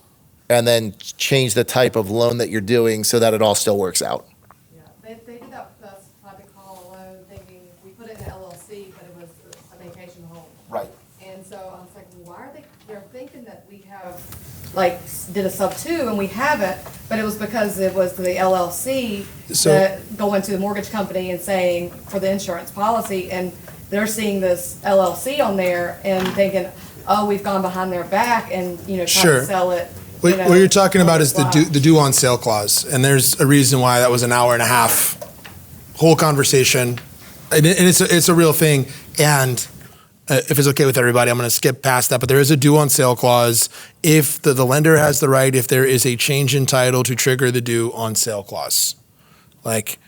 and then change the type of loan that you're doing so that it all still works out. Yeah, they did that with us, tried to call a loan, thinking, we put it in an LLC, but it was a vacation home. Right. And so I was like, well, why are they're thinking that we have, like, did a sub two and we haven't, but it was because it was the LLC So- that going to the mortgage company and saying for the insurance policy, and they're seeing this LLC on there and thinking, oh, we've gone behind their back and, you know, trying Sure. to sell it. What you're talking about is the due on sale clause, and there's a reason why that was an hour and a half whole conversation, and it's a real thing. And if it's okay with everybody, I'm going to skip past that. But there is a due on sale clause if the lender has the right, if there is a change in title, to trigger the due on sale clause. Like,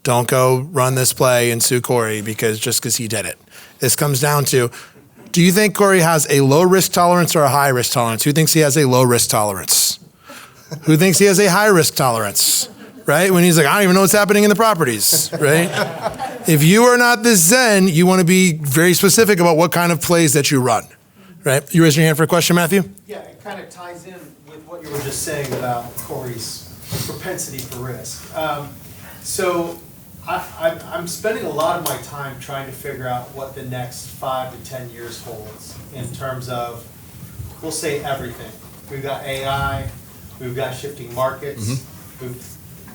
don't go run this play and sue Cory because he did it. This comes down to, do you think Cory has a low risk tolerance or a high risk tolerance? Who thinks he has a low risk tolerance? Who thinks he has a high risk tolerance? Right? When he's like, I don't even know what's happening in the properties, right? If you are not this zen, you want to be very specific about what kind of plays that you run, right? You raised your hand for a question, Matthew? Yeah, it kind of ties in with what you were just saying about Cory's propensity for risk. So I'm spending a lot of my time trying to figure out what the next 5 to 10 years holds in terms of, we'll say everything. We've got AI, we've got shifting markets, we've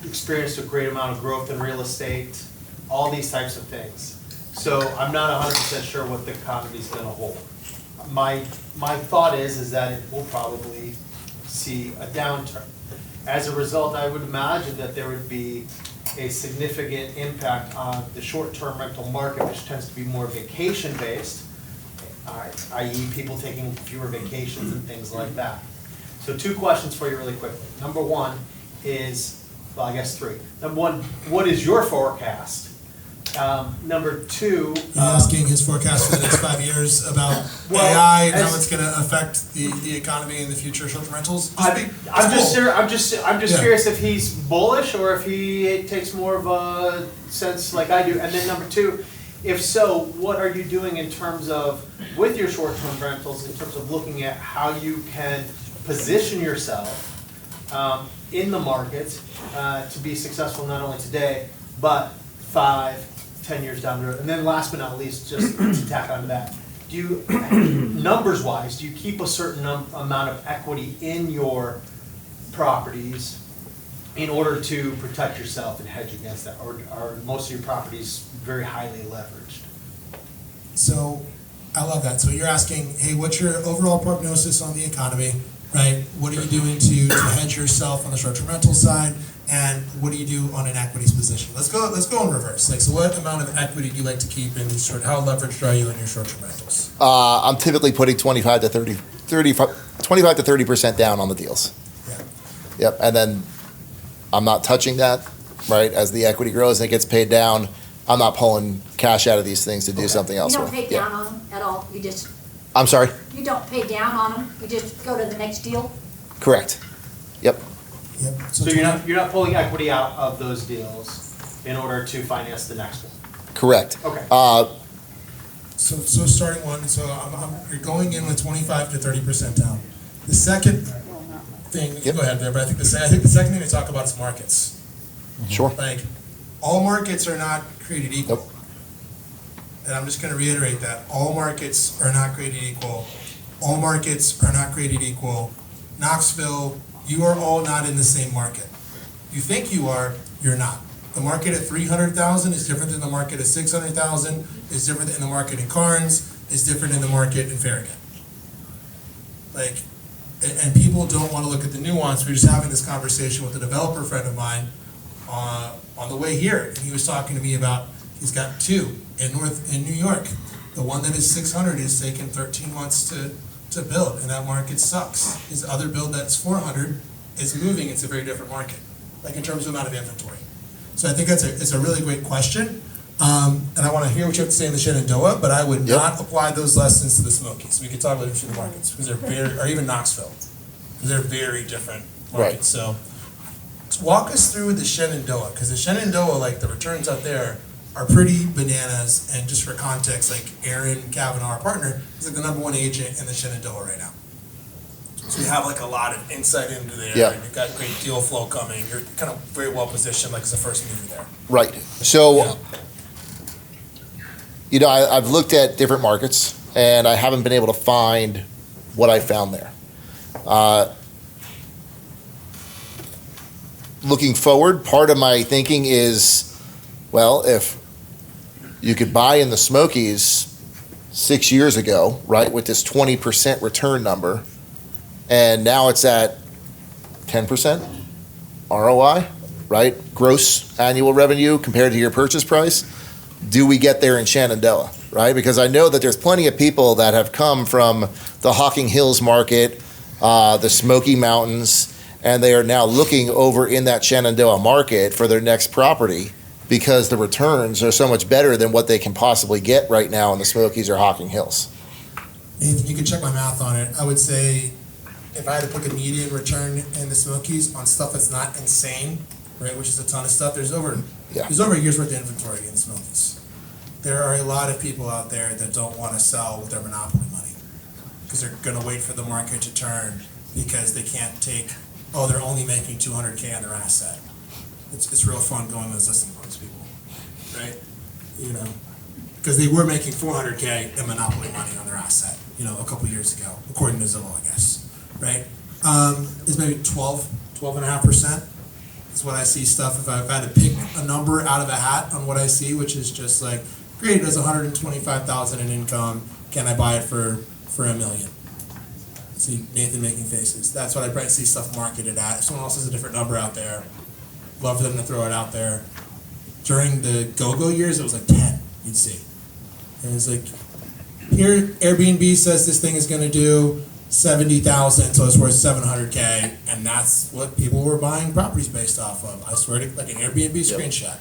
experienced a great amount of growth in real estate, all these types of things. So I'm not 100% sure what the economy's gonna hold. My thought is that it will probably see a downturn. As a result, I would imagine that there would be a significant impact on the short-term rental market, which tends to be more vacation-based, i.e. people taking fewer vacations and things like that. So 2 questions for you really quickly. Number one is, well, I guess 3. Number one, what is your forecast? Number 2. He's asking his forecast for the next 5 years about AI and how it's going to affect the economy in the future, short-term rentals. I'm just curious if he's bullish or if he takes more of a sense like I do. And then number 2, if so, what are you doing in terms of, with your short-term rentals, in terms of looking at how you can position yourself in the market to be successful not only today, but 5, 10 years down the road? And then last but not least, just to tack onto that, do you, numbers-wise, do you keep a certain amount of equity in your properties in order to protect yourself and hedge against that? Or are most of your properties very highly leveraged? So I love that. So you're asking, hey, what's your overall prognosis on the economy, right? What are you doing to hedge yourself on the short-term rental side? And what do you do on an equities position? Let's go in reverse. Like, so what amount of equity do you like to keep in how leveraged are you in your short-term rentals? I'm typically putting 25 to 30% down on the deals. Yeah. Yep, and then I'm not touching that, right? As the equity grows and it gets paid down, I'm not pulling cash out of these things to do something else You with. don't pay down on them at all, you just, I'm sorry? you don't pay down on them, you just go to the next deal? Correct. Yep. Yep. So you're not pulling equity out of those deals in order to finance the next one? Correct. Okay. So starting one, so you're going in with 25 to 30% down. The second thing, Yep. go ahead there, but I think the second thing to talk about is markets. Sure. Like, all markets are not created equal. Nope. And I'm just gonna reiterate that. All markets are not created equal. All markets are not created equal. Knoxville, you are all not in the same market. You think you are, you're not. The market at 300,000 is different than the market at 600,000, is different than the market in Carnes, is different than the market in Farragut. Like, and people don't wanna look at the nuance. We were just having this conversation with a developer friend of mine on the way here, and he was talking to me about, he's got 2 in New York. The one that is 600 is taking 13 months to build, and that market sucks. His other build that's 400 is moving. It's a very different market, like in terms of amount of inventory. So I think it's a really great question, and I want to hear what you have to say in the Shenandoah, but I would not apply those lessons to the Smokies. We could talk about the markets because they're very, or even Knoxville, because they're very different markets. Right. So walk us through the Shenandoah, because the Shenandoah, like the returns out there are pretty bananas. And just for context, like Aaron Kavanaugh, our partner, is like the #1 agent in the Shenandoah right now. So we have like a lot of insight into there. Yeah. And you've got great deal flow coming. You're kind of very well positioned, like as a first mover there. Right. So, Yeah. you know, I've looked at different markets and I haven't been able to find what I found there. Looking forward, part of my thinking is, well, if you could buy in the Smokies 6 years ago, right, with this 20% return number, and now it's at 10% ROI, right? Gross annual revenue compared to your purchase price. Do we get there in Shenandoah, right? Because I know that there's plenty of people that have come from the Hocking Hills market, the Smoky Mountains, and they are now looking over in that Shenandoah market for their next property because the returns are so much better than what they can possibly get right now in the Smokies or Hocking Hills. Nathan, you can check my math on it. I would say if I had to pick a median return in the Smokies on stuff that's not insane, right, which is a ton of stuff, there's over a year's worth of inventory in the Smokies. There are a lot of people out there that don't want to sell with their monopoly money because they're going to wait for the market to turn because they can't take, they're only making $200K on their asset. it's real fun going to listen to those people, right? You know, because they were making 400K in monopoly money on their asset, you know, a couple years ago, according to Zillow, I guess, right? It's maybe 12.5% is what I see stuff. If I had to pick a number out of a hat on what I see, which is just like, great, it has 125,000 in income. Can I buy it for $1 million? See Nathan making faces. That's what I probably see stuff marketed at. If someone else has a different number out there, love for them to throw it out there. During the go-go years, it was like 10, you'd see. And it's like, here, Airbnb says this thing is gonna do 70,000, so it's worth 700K, and that's what people were buying properties based off of. I swear to, like an Airbnb screenshot.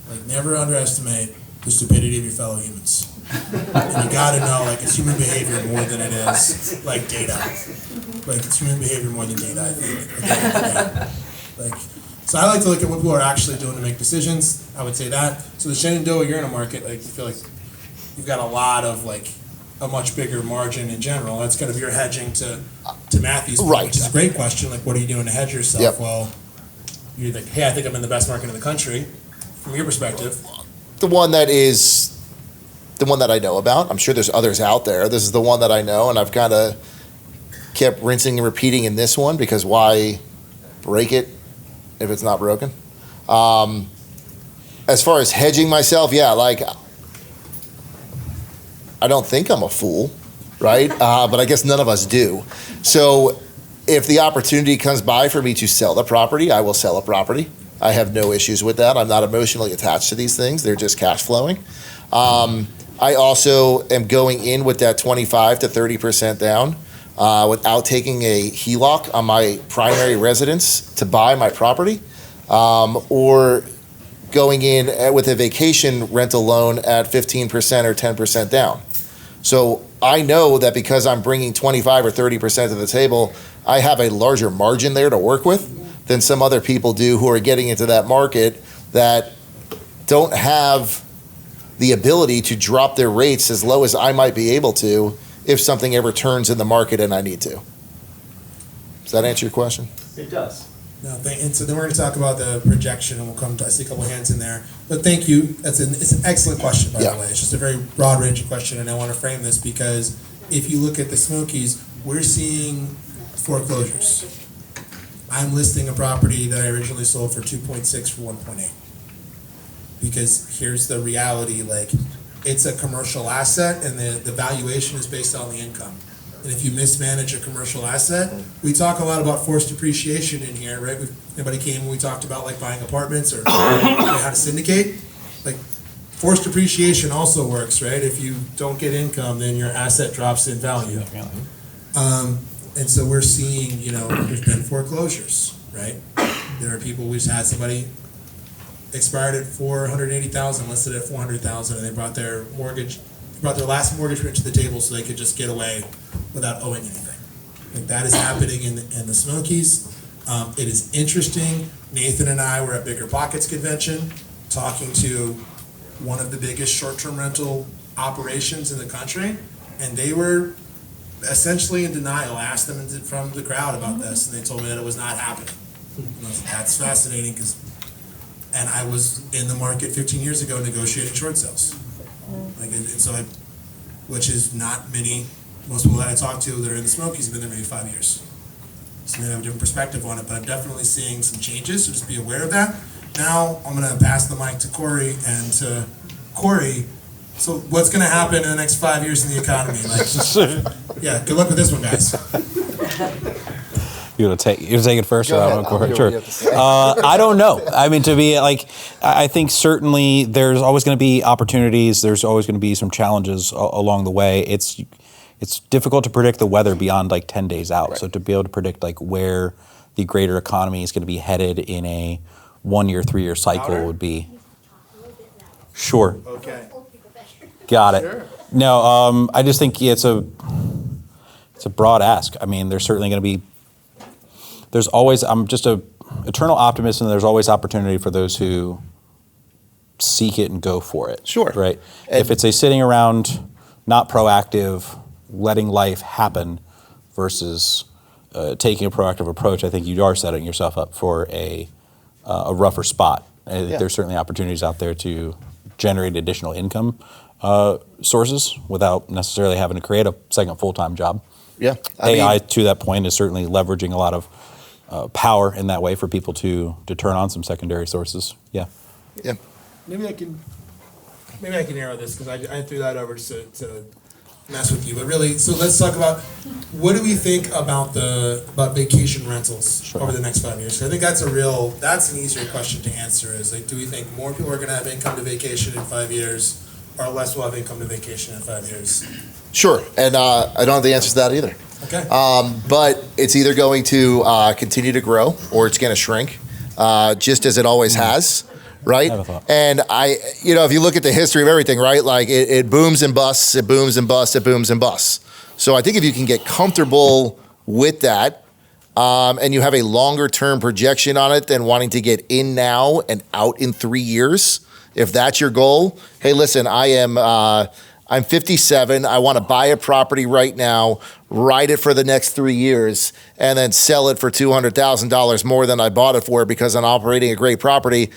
Like, never underestimate the stupidity of your fellow humans. And you gotta know, like, it's human behavior more than it is, like, data. Like, it's human behavior more than data, I think. Like, so I like to look at what people are actually doing to make decisions. I would say that. So the Shenandoah, you're in a market, like, you feel like you've got a lot of, like, a much bigger margin in general. That's kind of your hedging to Matthew's point, Right. which is a great question. Like, what are you doing to hedge yourself? Yep. Well, you're like, hey, I think I'm in the best market in the country. From your perspective, The one that I know about. I'm sure there's others out there. This is the one that I know, and I've kind of kept rinsing and repeating in this one, because why break it if it's not broken? As far as hedging myself, yeah, like, I don't think I'm a fool, right? But I guess none of us do. So if the opportunity comes by for me to sell the property, I will sell a property. I have no issues with that. I'm not emotionally attached to these things. They're just cash flowing. I also am going in with that 25 to 30% down without taking a HELOC on my primary residence to buy my property, or going in with a vacation rental loan at 15% or 10% down. So I know that because I'm bringing 25 or 30% to the table, I have a larger margin there to work with than some other people do who are getting into that market that don't have the ability to drop their rates as low as I might be able to if something ever turns in the market and I need to. Does that answer your question? It does. no, and so then we're going to talk about the projection, and we'll come to, I see a couple hands in there. But thank you. It's an excellent question, by the way. It's just a very broad range question, and I want to frame this because if you look at the Smokies, we're seeing foreclosures. I'm listing a property that I originally sold for 2.6 for 1.8. Because here's the reality, like, it's a commercial asset and the valuation is based on the income. And if you mismanage a commercial asset, we talk a lot about forced depreciation in here, right? Anybody came when we talked about like buying apartments or how to syndicate? Like, forced depreciation also works, right? If you don't get income, then your asset drops in value. And so we're seeing, there's been foreclosures, right? There are people, we just had somebody expired at $480,000, listed at $400,000, and they brought their last mortgage rate to the table so they could just get away without owing anything. Like, that is happening in the Smokies. It is interesting. Nathan and I were at Bigger Pockets convention talking to one of the biggest short-term rental operations in the country, and they were essentially in denial. I asked them from the crowd about this, and they told me that it was not happening. And I was like, that's fascinating, and I was in the market 15 years ago negotiating short sales. Like, and so which is not many, most people that I talk to that are in the Smokies have been there maybe 5 years. So they have a different perspective on it, but I'm definitely seeing some changes, so just be aware of that. Now, I'm gonna pass the mic to Cory, and to Cory, so what's gonna happen in the next 5 years in the economy? Like, yeah, good luck with this one, guys. You want to take it first? Go ahead. Sure. I'll hear what you have to say. I don't know. I mean, I think certainly there's always going to be opportunities. There's always going to be some challenges along the way. It's difficult to predict the weather beyond like 10 days out. Right. So to be able to predict like where the greater economy is going to be headed in a 1 year, 3 year cycle would be. Sure. Okay. Got it. Sure. No, I just think it's a broad ask. I mean, there's certainly going to be. I'm just a eternal optimist, and there's always opportunity for those who seek it and go for it. Sure. Right? If it's a sitting around, not proactive, letting life happen versus taking a proactive approach, I think you are setting yourself up for a a rougher spot. Yeah. There's certainly opportunities out there to generate additional income sources without necessarily having to create a second full-time job. Yeah. AI, to that point, is certainly leveraging a lot of power in that way for people to turn on some secondary sources. Yeah. Yeah. Maybe I can narrow this because I threw that over to mess with you. But really, so let's talk about what do we think about vacation rentals over the next 5 years? 'Cause I think that's an easier question to answer. Is like, do we think more people are going to have income to vacation in 5 years, or less will have income to vacation in 5 years? Sure. And I don't have the answer to that either. Okay. But it's either going to continue to grow or it's going to shrink, just as it always has. Right? I have a thought. And if you look at the history of everything, right, like it booms and busts, it booms and busts, it booms and busts. So I think if you can get comfortable with that, and you have a longer term projection on it than wanting to get in now and out in 3 years, if that's your goal, hey, listen, I'm 57. I want to buy a property right now, ride it for the next 3 years, and then sell it for $200,000 more than I bought it for because I'm operating a great property.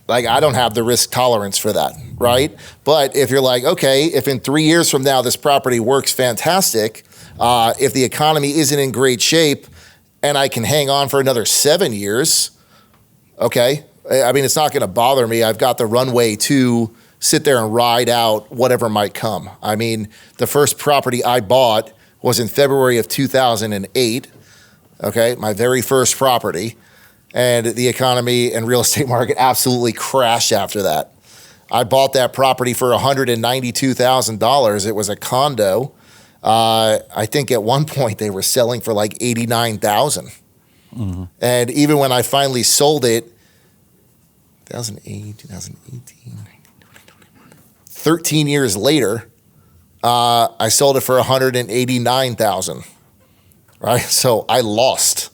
Like, I don't have the risk tolerance for that, right? But if you're like, okay, if in 3 years from now this property works fantastic, if the economy isn't in great shape and I can hang on for another 7 years, okay. I mean, it's not going to bother me. I've got the runway to sit there and ride out whatever might come. I mean, the first property I bought was in February of 2008, okay, my very first property. And the economy and real estate market absolutely crashed after that. I bought that property for $192,000. It was a condo. I think at one point they were selling for like $89,000. Mm-hmm. And even when I finally sold it, 2008, 2018, 13 years later, I sold it for $189,000. Right? So I lost.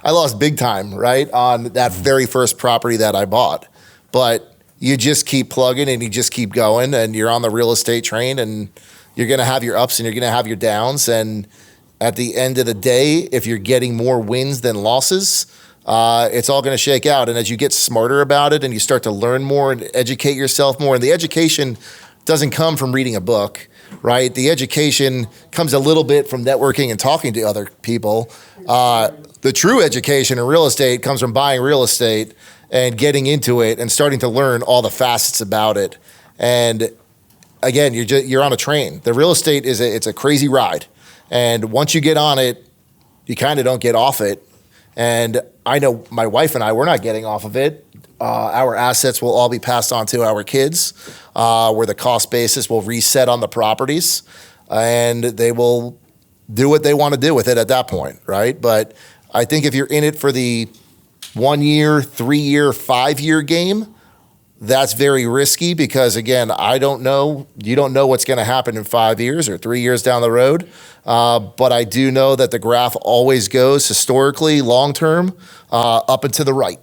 I lost big time, right, on that very first property that I bought. But you just keep plugging and you just keep going and you're on the real estate train and you're going to have your ups and you're going to have your downs. And at the end of the day, if you're getting more wins than losses, it's all going to shake out. And as you get smarter about it and you start to learn more and educate yourself more, and the education doesn't come from reading a book, right? The education comes a little bit from networking and talking to other people. The true education in real estate comes from buying real estate and getting into it and starting to learn all the facets about it. And again, you're on a train. The real estate it's a crazy ride. And once you get on it, you kind of don't get off it. And I know my wife and I, we're not getting off of it. Our assets will all be passed on to our kids, where the cost basis will reset on the properties, and they will do what they want to do with it at that point, right? But I think if you're in it for the 1 year, 3 year, 5 year game, that's very risky because, again, I don't know. You don't know what's going to happen in 5 years or 3 years down the road. But I do know that the graph always goes historically, long term, up and to the right,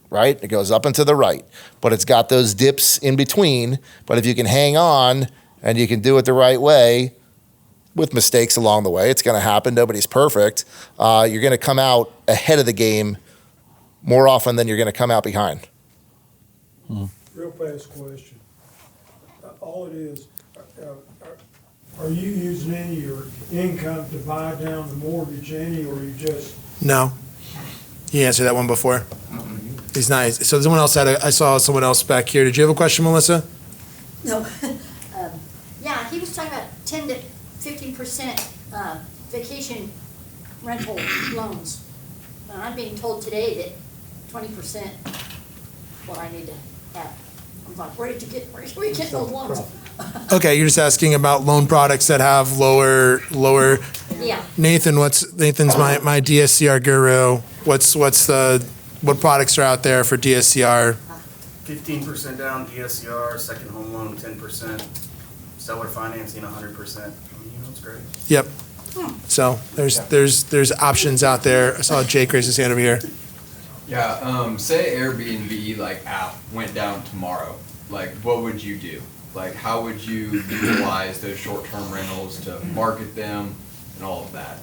right? It goes up and to the right. But it's got those dips in between. But if you can hang on and you can do it the right way, with mistakes along the way, it's going to happen. Nobody's perfect. You're going to come out ahead of the game more often than you're going to come out behind. Real fast question. All it is, are you using any of your income to buy down the mortgage any, or you just? No. You answered that one before. He's nice. So someone else I saw someone else back here. Did you have a question, Melissa? No. Yeah, he was talking about 10 to 15% vacation rental loans. And I'm being told today that 20% what I need to have. I'm like, where can we get those loans? Okay, you're just asking about loan products that have lower. Yeah. Nathan's my DSCR guru. What products are out there for DSCR? 15% down DSCR, second home loan 10%, seller financing 100%. It's great. Yep. So there's options out there. I saw Jake raise his hand over here. Yeah, say Airbnb app went down tomorrow. What would you do? How would you utilize those short-term rentals to market them and all of that?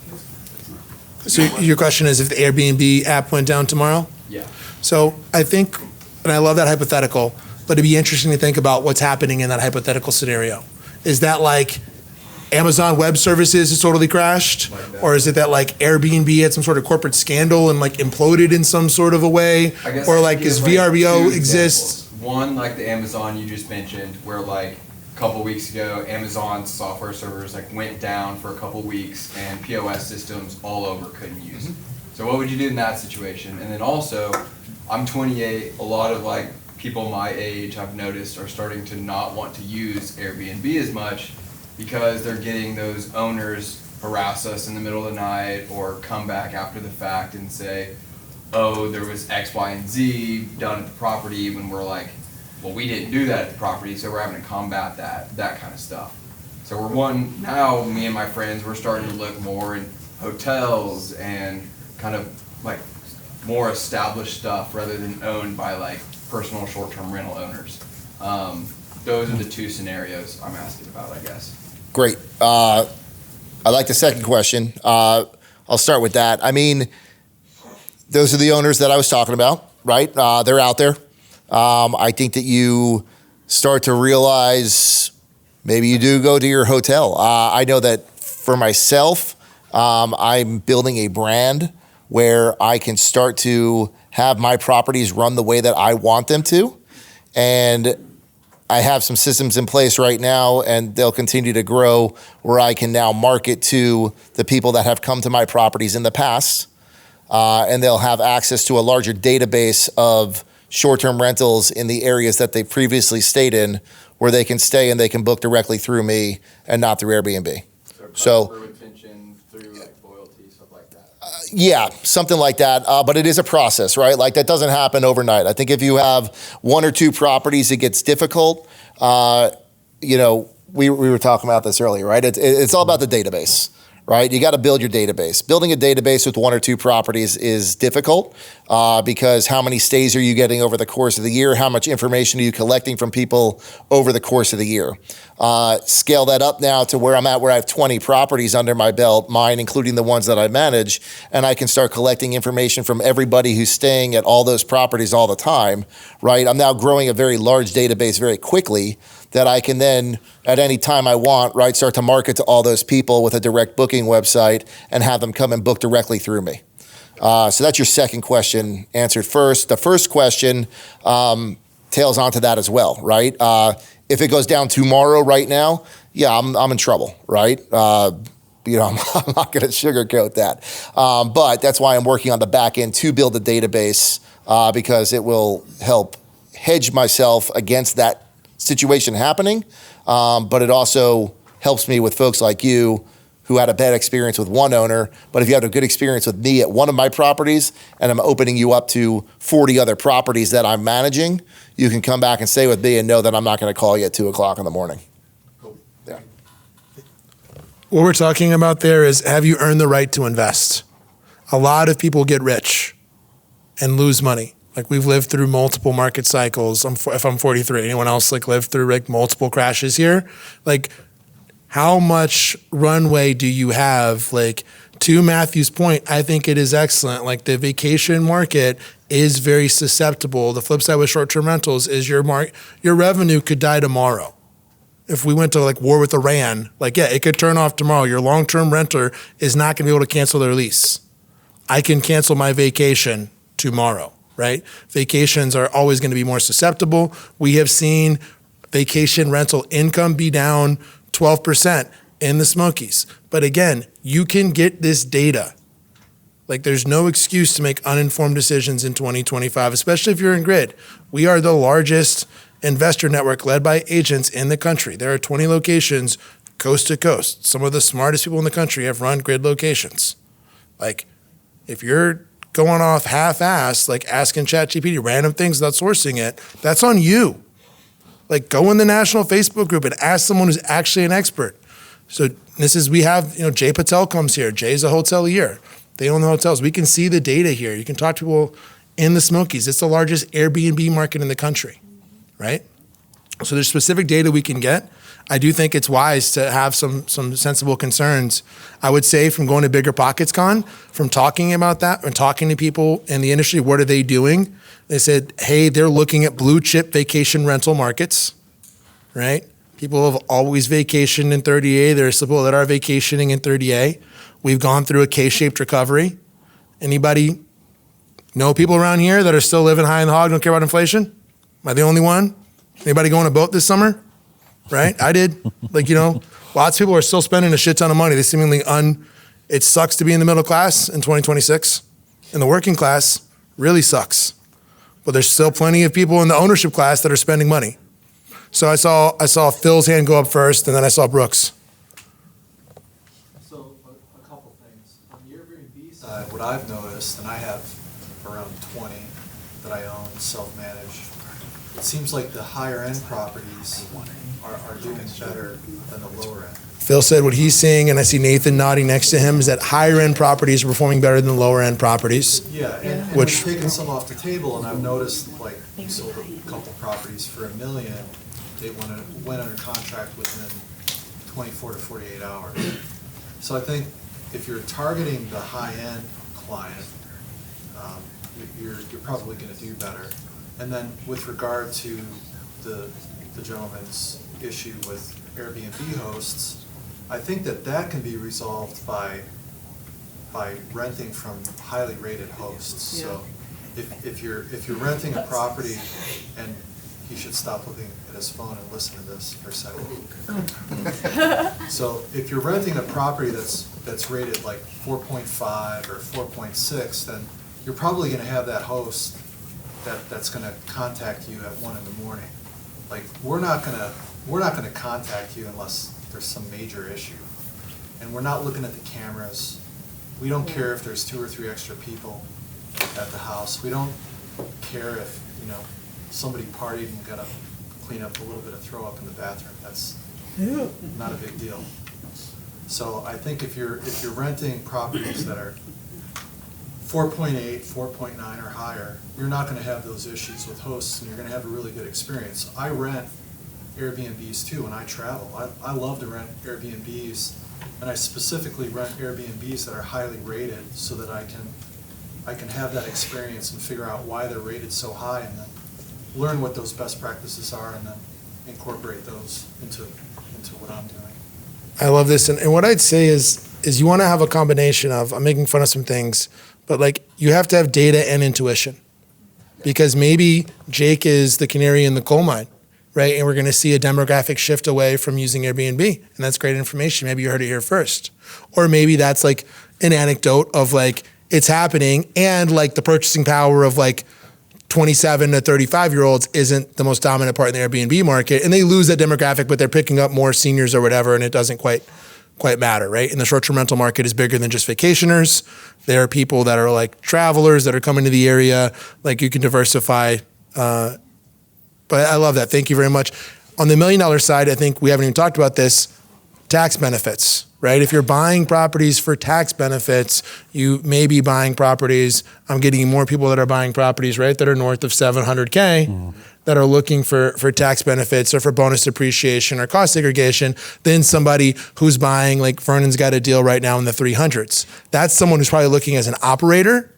So your question is if the Airbnb app went down tomorrow? Yeah. So I think, and I love that hypothetical, but it'd be interesting to think about what's happening in that hypothetical scenario. Is that like Amazon Web Services has totally crashed? Or is it that like Airbnb had some sort of corporate scandal and like imploded in some sort of a way? I guess Or I like could does give, like, VRBO two exist? examples. One, like the Amazon you just mentioned, where like a couple weeks ago, Amazon's software servers like went down for a couple weeks and POS systems all over couldn't use it. So what would you do in that situation? And then also, I'm 28, a lot of like people my age I've noticed are starting to not want to use Airbnb as much because they're getting those owners harass us in the middle of the night or come back after the fact and say, oh, there was X, Y, and Z done at the property, when we're like, well, we didn't do that at the property, so we're having to combat that kind of stuff. So now me and my friends, we're starting to look more in hotels and kind of like more established stuff rather than owned by like personal short-term rental owners. Those are the two scenarios I'm asking about, I guess. Great. I like the second question. I'll start with that. I mean, those are the owners that I was talking about, right? They're out there. I think that you start to realize maybe you do go to your hotel. I know that for myself, I'm building a brand where I can start to have my properties run the way that I want them to. And I have some systems in place right now, and they'll continue to grow, where I can now market to the people that have come to my properties in the past. And they'll have access to a larger database of short-term rentals in the areas that they previously stayed in, where they can stay and they can book directly through me and not through Airbnb. So customer retention through like loyalty, stuff like that. Yeah, something like that. But it is a process, right? Like that doesn't happen overnight. I think if you have one or two properties, it gets difficult. We were talking about this earlier, right? It's all about the database, right? You got to build your database. Building a database with one or two properties is difficult because how many stays are you getting over the course of the year? How much information are you collecting from people over the course of the year? Scale that up now to where I'm at, where I have 20 properties under my belt, mine including the ones that I manage, and I can start collecting information from everybody who's staying at all those properties all the time, right? I'm now growing a very large database very quickly that I can then, at any time I want, right, start to market to all those people with a direct booking website and have them come and book directly through me. So that's your second question answered first. The first question tails onto that as well, right? If it goes down tomorrow right now, yeah, I'm in trouble, right? I'm not going to sugarcoat that. But that's why I'm working on the back end to build a database because it will help hedge myself against that situation happening, but it also helps me with folks like you who had a bad experience with one owner. But if you had a good experience with me at one of my properties and I'm opening you up to 40 other properties that I'm managing, you can come back and stay with me and know that I'm not going to call you at 2:00 in the morning. Cool. Yeah. What we're talking about there is, have you earned the right to invest? A lot of people get rich and lose money. Like we've lived through multiple market cycles. If I'm 43, anyone else like lived through like multiple crashes here? Like how much runway do you have? Like to Matthew's point, I think it is excellent. Like the vacation market is very susceptible. The flip side with short-term rentals is your revenue could die tomorrow. If we went to like war with Iran, like yeah, it could turn off tomorrow. Your long-term renter is not going to be able to cancel their lease. I can cancel my vacation tomorrow. Right? Vacations are always going to be more susceptible. We have seen vacation rental income be down 12% in the Smokies. But again, you can get this data. Like there's no excuse to make uninformed decisions in 2025, especially if you're in grid. We are the largest investor network led by agents in the country. There are 20 locations coast to coast. Some of the smartest people in the country have run grid locations. Like if you're going off half-assed, like asking ChatGPT random things without sourcing it, that's on you. Like go in the national Facebook group and ask someone who's actually an expert. So we have, Jay Patel comes here. Jay's a hotelier. They own the hotels. We can see the data here. You can talk to people in the Smokies. It's the largest Airbnb market in the country, right? So there's specific data we can get. I do think it's wise to have some sensible concerns. I would say from going to Bigger Pockets Con, from talking about that and talking to people in the industry, what are they doing? They said, hey, they're looking at blue chip vacation rental markets, right? People have always vacationed in 30A. There's people that are vacationing in 30A. We've gone through a K-shaped recovery. Anybody know people around here that are still living high in the hog, don't care about inflation? Am I the only one? Anybody going on a boat this summer? Right? I did. Lots of people are still spending a shit ton of money. They seemingly it sucks to be in the middle class in 2026. And the working class really sucks. But there's still plenty of people in the ownership class that are spending money. So I saw Phil's hand go up first, and then I saw Brooks. So a couple things. On the Airbnb side, what I've noticed, and I have around 20 that I own, self-managed, it seems like the higher end properties are doing better than the lower end. Phil said what he's seeing, and I see Nathan nodding next to him, is that higher end properties are performing better than lower end properties. Yeah, and Which- we've taken some off the table, and I've noticed, like, we sold a couple properties for $1 million. They went under contract within 24 to 48 hours. So I think if you're targeting the high-end client, you're probably gonna do better. And then with regard to the gentleman's issue with Airbnb hosts, I think that can be resolved by renting from highly rated hosts. Yeah. So if you're renting a property, and he should stop looking at his phone and listen to this for a second. So if you're renting a property that's rated like 4.5 or 4.6, then you're probably gonna have that host that's gonna contact you at 1 a.m. Like, we're not gonna contact you unless there's some major issue. And we're not looking at the cameras. We don't care if there's 2 or 3 extra people at the house. We don't care if, somebody partied and got to clean up a little bit of throw up in the bathroom. That's not a big deal. So I think if you're renting properties that are 4.8, 4.9 or higher, you're not going to have those issues with hosts, and you're going to have a really good experience. I rent Airbnbs too when I travel. I love to rent Airbnbs, and I specifically rent Airbnbs that are highly rated so that I can have that experience and figure out why they're rated so high, and then learn what those best practices are, and then incorporate those into what I'm doing. I love this. And what I'd say is you want to have a combination of, I'm making fun of some things, but like you have to have data and intuition. Because maybe Jake is the canary in the coal mine, right? And we're going to see a demographic shift away from using Airbnb. And that's great information. Maybe you heard it here first. Or maybe that's like an anecdote of like, it's happening, and like the purchasing power of like 27 to 35-year-olds isn't the most dominant part in the Airbnb market, and they lose that demographic, but they're picking up more seniors or whatever, and it doesn't quite matter, right? And the short-term rental market is bigger than just vacationers. There are people that are like travelers that are coming to the area. Like, you can diversify. But I love that. Thank you very much. On the $1 million side, I think we haven't even talked about this, tax benefits, right? If you're buying properties for tax benefits, you may be buying properties. I'm getting more people that are buying properties, right, that are north of $700K that are looking for tax benefits or for bonus depreciation or cost segregation than somebody who's buying, like Vernon's got a deal right now in the 300s. That's someone who's probably looking as an operator,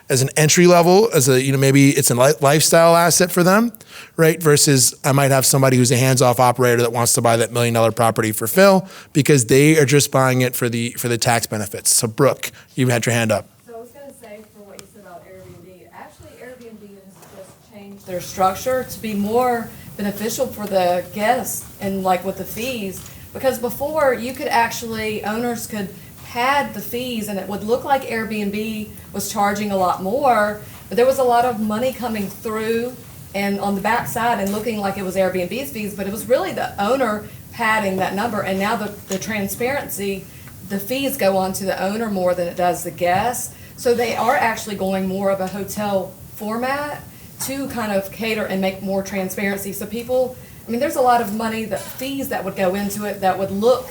as an entry level, as a, maybe it's a lifestyle asset for them, right? Versus I might have somebody who's a hands-off operator that wants to buy that $1 million property for Phil because they are just buying it for the tax benefits. So Brooke, you had your hand up. So I was gonna say, for what you said about Airbnb, actually Airbnb has just changed their structure to be more beneficial for the guests and like with the fees. Because before owners could pad the fees and it would look like Airbnb was charging a lot more, but there was a lot of money coming through and on the back side and looking like it was Airbnb's fees, but it was really the owner padding that number. And now the transparency, the fees go on to the owner more than it does the guest. So they are actually going more of a hotel format to kind of cater and make more transparency. So people, there's a lot of money, the fees that would go into it that would look,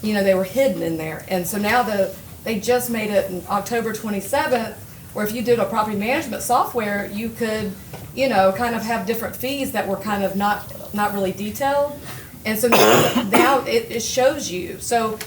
they were hidden in there. And so now they just made it in October 27th, where if you did a property management software, you could, kind of have different fees that were kind of not really detailed. And so now it shows you. So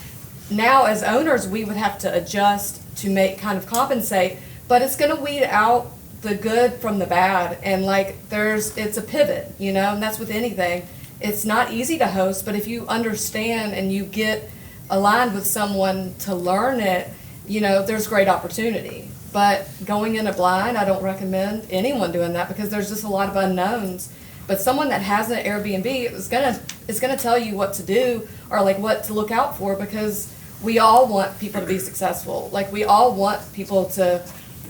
now as owners, we would have to adjust to make kind of compensate, but it's gonna weed out the good from the bad. And like it's a pivot, you know, and that's with anything. It's not easy to host, but if you understand and you get aligned with someone to learn it, you know, there's great opportunity. But going in a blind, I don't recommend anyone doing that because there's just a lot of unknowns. But someone that has an Airbnb is gonna tell you what to do or like what to look out for, because we all want people to be successful. Like we all want people to,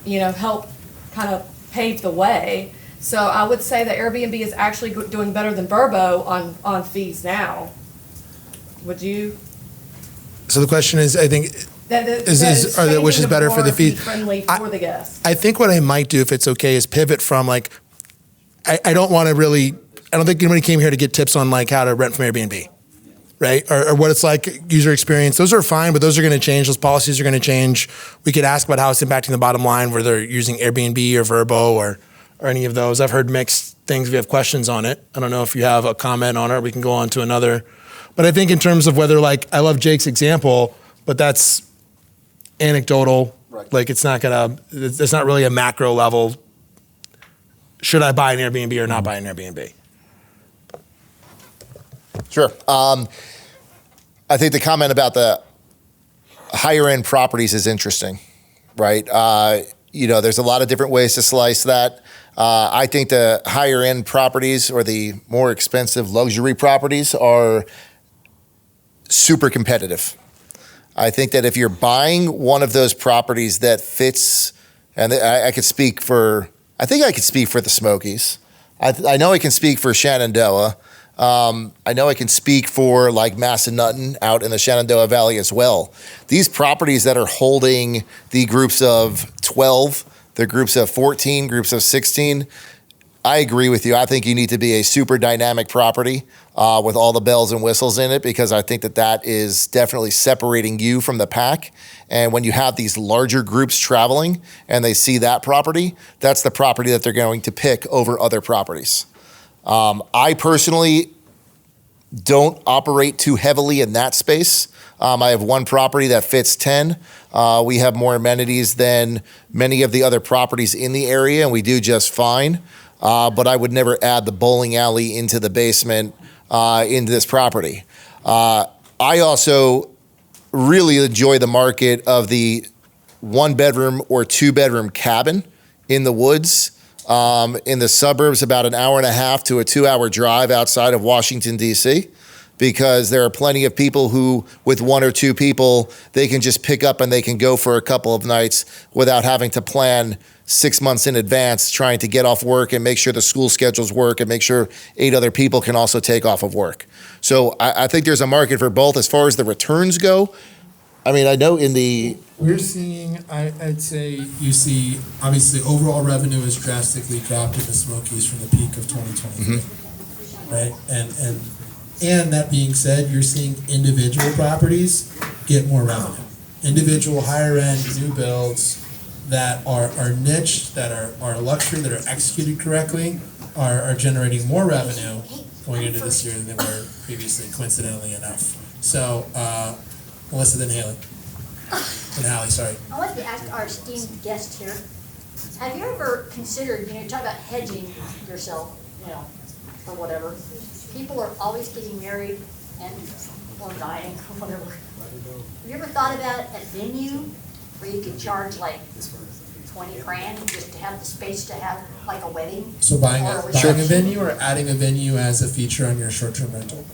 you know, help kind of pave the way. So I would say that Airbnb is actually doing better than VRBO on fees now. Would you? So the question is, I think, which is better for the fee? Friendly for the guests. I think what I might do, if it's okay, is pivot from like, I don't think anybody came here to get tips on like how to rent from Airbnb, right? Or what it's like, user experience. Those are fine, but those are going to change. Those policies are going to change. We could ask about how it's impacting the bottom line, whether they're using Airbnb or VRBO or any of those. I've heard mixed things. We have questions on it. I don't know if you have a comment on it. We can go on to another. But I think in terms of whether, like, I love Jake's example, but that's anecdotal. Right. Like it's not really a macro level. Should I buy an Airbnb or not buy an Airbnb? Sure. I think the comment about the higher end properties is interesting, right? You know, there's a lot of different ways to slice that. I think the higher end properties or the more expensive luxury properties are super competitive. I think that if you're buying one of those properties that fits, and I could speak for, I think I could speak for the Smokies. I know I can speak for Shenandoah. I know I can speak for like Massanutten out in the Shenandoah Valley as well. These properties that are holding the groups of 12, the groups of 14, groups of 16, I agree with you. I think you need to be a super dynamic property with all the bells and whistles in it, because I think that is definitely separating you from the pack. And when you have these larger groups traveling and they see that property, that's the property that they're going to pick over other properties. I personally don't operate too heavily in that space. I have one property that fits 10. We have more amenities than many of the other properties in the area, and we do just fine. But I would never add the bowling alley into the basement into this property. I also really enjoy the market of the 1-bedroom or 2-bedroom cabin in the woods. In the suburbs, about an hour and a half to a 2-hour drive outside of Washington, D.C., because there are plenty of people who, with 1 or 2 people, they can just pick up and they can go for a couple of nights without having to plan 6 months in advance, trying to get off work and make sure the school schedules work and make sure 8 other people can also take off of work. So I think there's a market for both. As far as the returns go, I mean, I know in the... We're seeing, I'd say, you see, obviously, overall revenue has drastically dropped in the Smokies from the peak of 2023, right? And that being said, you're seeing individual properties get more revenue. Individual higher-end new builds that are niche, that are luxury, that are executed correctly, are generating more revenue going into this year than they were previously, coincidentally enough. So, Melissa, then Haley. And Hallie, sorry. I wanted to ask our esteemed guest here, have you ever considered, you talk about hedging yourself, or whatever. People are always getting married or dying or whatever. Have you ever thought about a venue where you could charge like 20 grand just to have the space to have like a wedding? So buying a venue or adding a venue as a feature on your short-term rental?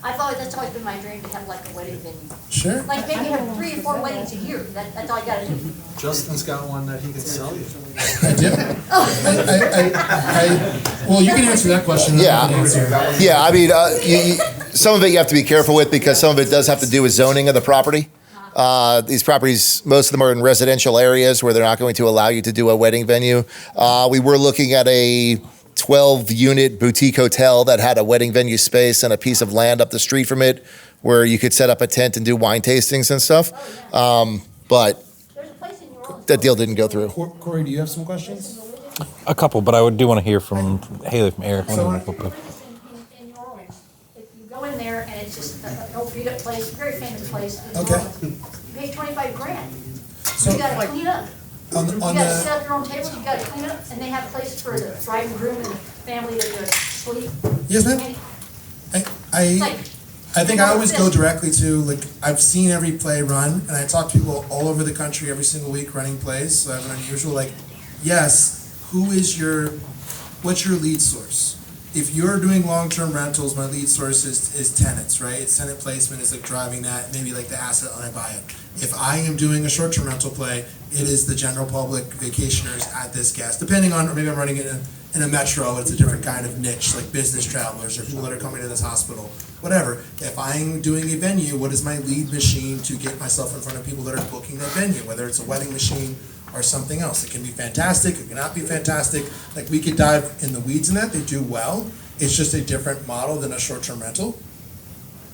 That's always been my dream, to have like a wedding venue. Sure. Like maybe have 3 or 4 weddings a year. That's all you gotta do. Justin's got one that he can sell you. I do. Well, you can answer that question. Yeah. I mean, some of it you have to be careful with, because some of it does have to do with zoning of the property. These properties, most of them are in residential areas where they're not going to allow you to do a wedding venue. We were looking at a 12-unit boutique hotel that had a wedding venue space and a piece of land up the street from it where you could set up a tent and do wine tastings and stuff. But that deal didn't go through. Cory, do you have some questions? A couple, but I do want to hear from Haley from Air. In New Orleans, if you go in there old beat up place, very famous place. in Okay. New Orleans. You pay 25 grand. So- You gotta clean up. On You the, gotta set up your own tables, you gotta clean up, and they have a place for the bride and groom and the family to sleep. yes, ma'am. It's like, I think I always go directly to, like, I've seen every play run, and I talk to people all over the country every single week running plays, so I have an unusual, like, yes, what's your lead source? If you're doing long-term rentals, my lead source is tenants, right? It's tenant placement, is like driving that, maybe like the asset when I buy it. If I am doing a short-term rental play, it is the general public, vacationers at this guest, depending on, or maybe I'm running it in a metro, it's a different kind of niche, like business travelers or people that are coming to this hospital, whatever. If I'm doing a venue, what is my lead machine to get myself in front of people that are booking that venue, whether it's a wedding machine or something else. It can be fantastic, it cannot be fantastic. Like, we could dive in the weeds in that, they do well. It's just a different model than a short-term rental.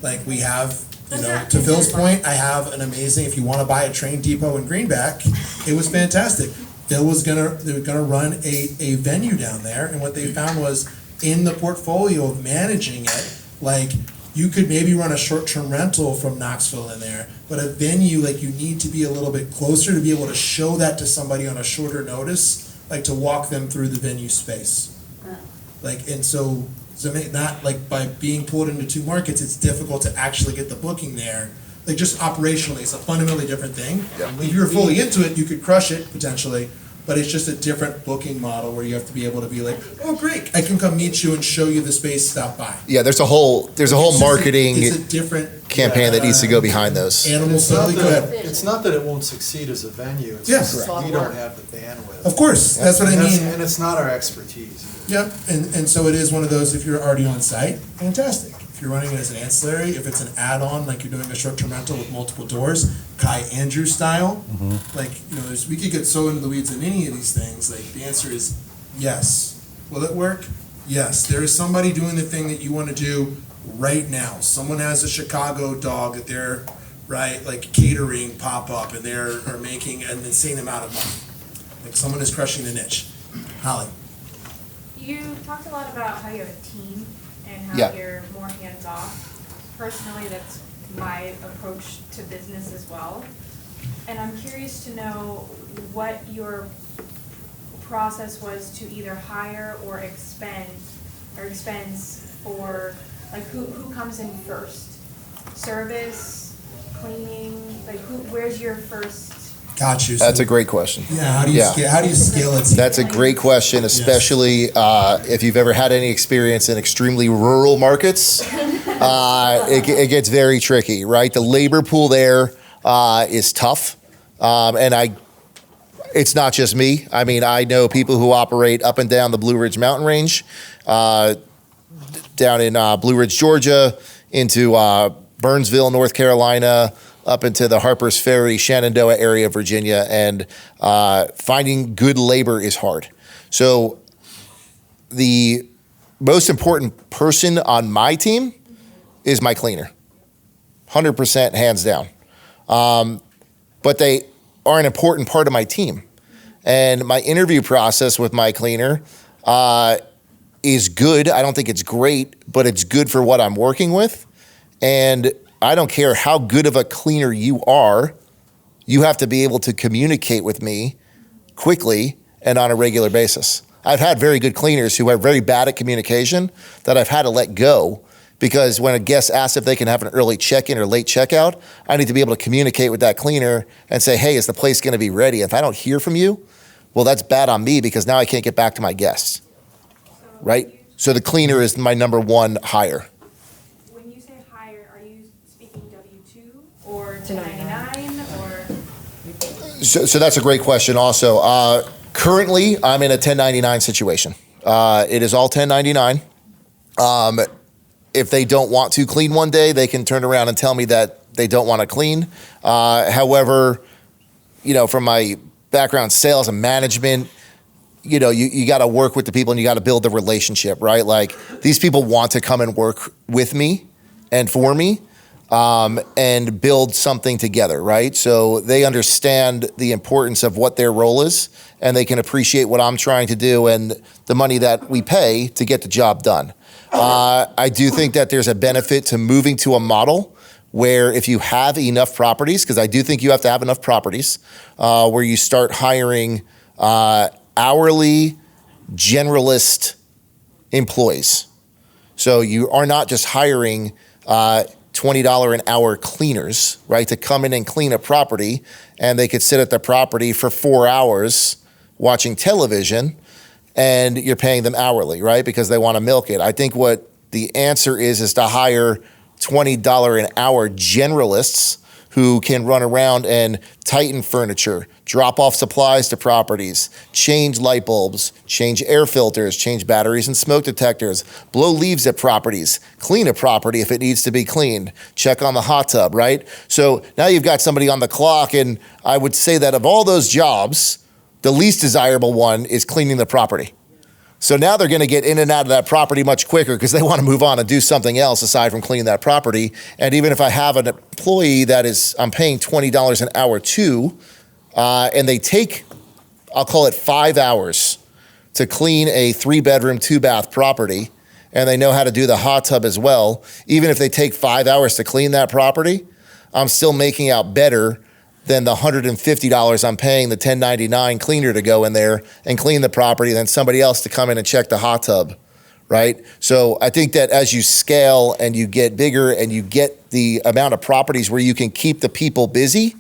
Like, we have, to Phil's point, I have an amazing, if you wanna buy a train depot in Greenback, it was fantastic. They were gonna run a venue down there, and what they found was, in the portfolio of managing it, like, you could maybe run a short-term rental from Knoxville in there, but a venue, like, you need to be a little bit closer to be able to show that to somebody on a shorter notice, like, to walk them through the venue space. Like, and so not, like, by being pulled into two markets, it's difficult to actually get the booking there. Like, just operationally, it's a fundamentally different thing. If you're fully into it, you could crush it potentially, but it's just a different booking model where you have to be able to be like, oh, great, I can come meet you and show you the space, stop by. Yeah, there's a whole marketing It's a different campaign that needs to go behind those. animal It's not study, go ahead. that, it's not that it won't succeed as a venue, it's Yes. just we don't have the bandwidth. Of course, that's what I mean. And it's not our expertise. Yep, and so it is one of those, if you're already on site, fantastic. If you're running it as an ancillary, if it's an add-on, like you're doing a short-term rental with multiple doors, Kai Andrew style, like, we could get so into the weeds in any of these things, like, the answer is yes. Will it work? Yes. There is somebody doing the thing that you want to do right now. Someone has a Chicago dog that they're, right, like, catering pop-up, and are making an insane amount of money. Like, someone is crushing the niche. Holly? You talked a lot about how you have a team and how Yeah. you're more hands-off. Personally, that's my approach to business as well. And I'm curious to know what your process was to either hire or expense for, like, who comes in first? Service, cleaning, like, where's your first? Got you. That's a great question. Yeah, how do you scale it? That's a great question, especially if you've ever had any experience in extremely rural markets. It gets very tricky, right? The labor pool there is tough, and it's not just me. I mean, I know people who operate up and down the Blue Ridge Mountain Range, down in Blue Ridge, Georgia, into Burnsville, North Carolina, up into the Harpers Ferry, Shenandoah area of Virginia, and finding good labor is hard. So the most important person on my team is my cleaner, 100% hands down. But they are an important part of my team. And my interview process with my cleaner is good. I don't think it's great, but it's good for what I'm working with. And I don't care how good of a cleaner you are, you have to be able to communicate with me quickly and on a regular basis. I've had very good cleaners who are very bad at communication that I've had to let go, because when a guest asks if they can have an early check-in or late checkout, I need to be able to communicate with that cleaner and say, hey, is the place gonna be ready? If I don't hear from you, well, that's bad on me, because now I can't get back to my guests, right? So the cleaner is my number one hire. When you say hire, are you speaking W-2 or 1099 or? So that's a great question also. Currently, I'm in a 1099 situation. It is all 1099. If they don't want to clean one day, they can turn around and tell me that they don't want to clean. However, from my background, sales and management, you got to work with the people and you got to build the relationship, right? Like, these people want to come and work with me and for me, and build something together, right? So they understand the importance of what their role is, and they can appreciate what I'm trying to do and the money that we pay to get the job done. I do think that there's a benefit to moving to a model where if you have enough properties, because I do think you have to have enough properties, where you start hiring hourly generalist employees. So you are not just hiring $20 an hour cleaners, right, to come in and clean a property, and they could sit at the property for 4 hours watching television, and you're paying them hourly, right, because they want to milk it. I think what the answer is to hire $20 an hour generalists who can run around and tighten furniture, drop off supplies to properties, change light bulbs, change air filters, change batteries and smoke detectors, blow leaves at properties, clean a property if it needs to be cleaned, check on the hot tub, right? So now you've got somebody on the clock, and I would say that of all those jobs, the least desirable one is cleaning the property. So now they're going to get in and out of that property much quicker because they want to move on and do something else aside from cleaning that property. And even if I have an employee that I'm paying $20 an hour to, and they take, I'll call it 5 hours to clean a 3-bedroom, 2-bath property, and they know how to do the hot tub as well, even if they take 5 hours to clean that property, I'm still making out better than the $150 I'm paying the 1099 cleaner to go in there and clean the property than somebody else to come in and check the hot tub, right? So I think that as you scale and you get bigger and you get the amount of properties where you can keep the people busy,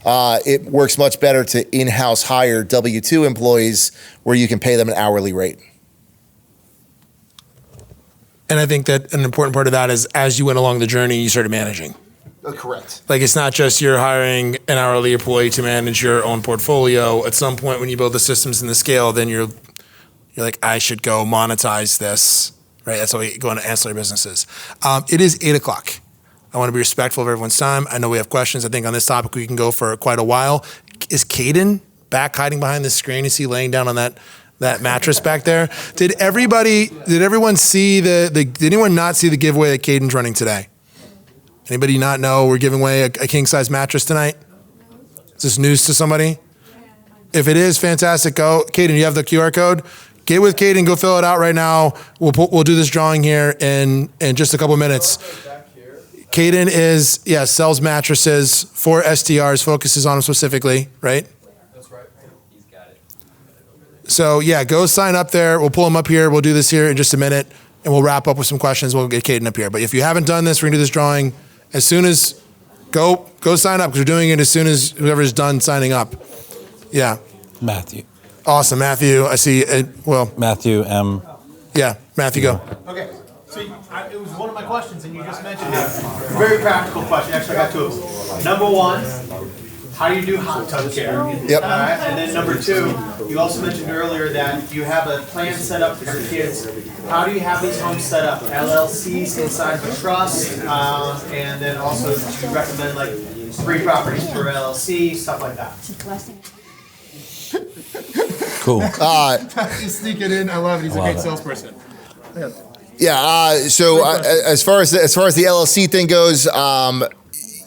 it works much better to in-house hire W-2 employees where you can pay them an hourly rate. And I think that an important part of that is as you went along the journey, you started managing. Correct. Like, it's not just you're hiring an hourly employee to manage your own portfolio. At some point when you build the systems and the scale, then you're like, I should go monetize this, right? That's why we go into ancillary businesses. It is 8 o'clock. I want to be respectful of everyone's time. I know we have questions. I think on this topic we can go for quite a while. Is Caden back hiding behind the screen? Is he laying down on that mattress back there? Did everyone see did anyone not see the giveaway that Caden's running today? Anybody not know we're giving away a king-size mattress tonight? Is this news to somebody? If it is, fantastic. Go. Caden, you have the QR code? Get with Caden, go fill it out right now. We'll do this drawing here in just a couple minutes. Caden sells mattresses for STRs, focuses on them specifically, right? That's right. He's got it. So yeah, go sign up there. We'll pull him up here. We'll do this here in just a minute, and we'll wrap up with some questions. We'll get Caden up here. But if you haven't done this, we're gonna do this drawing as soon as, go sign up, because we're doing it as soon as whoever's done signing up. Yeah. Matthew. Awesome, Matthew. I see. Matthew M. Yeah, Matthew, go. Okay, so it was one of my questions, and you just mentioned it. Very practical question. Actually, I got two of them. Number one, how do you do hot tub care? Yep. All right. And then number two, you also mentioned earlier that you have a plan set up for your kids. How do you have these homes set up? LLCs inside the trust, and then also do you recommend like 3 properties per LLC, stuff like that? Cool. He's sneaking in. I love it. He's a great salesperson. Yeah. So as far as the LLC thing goes,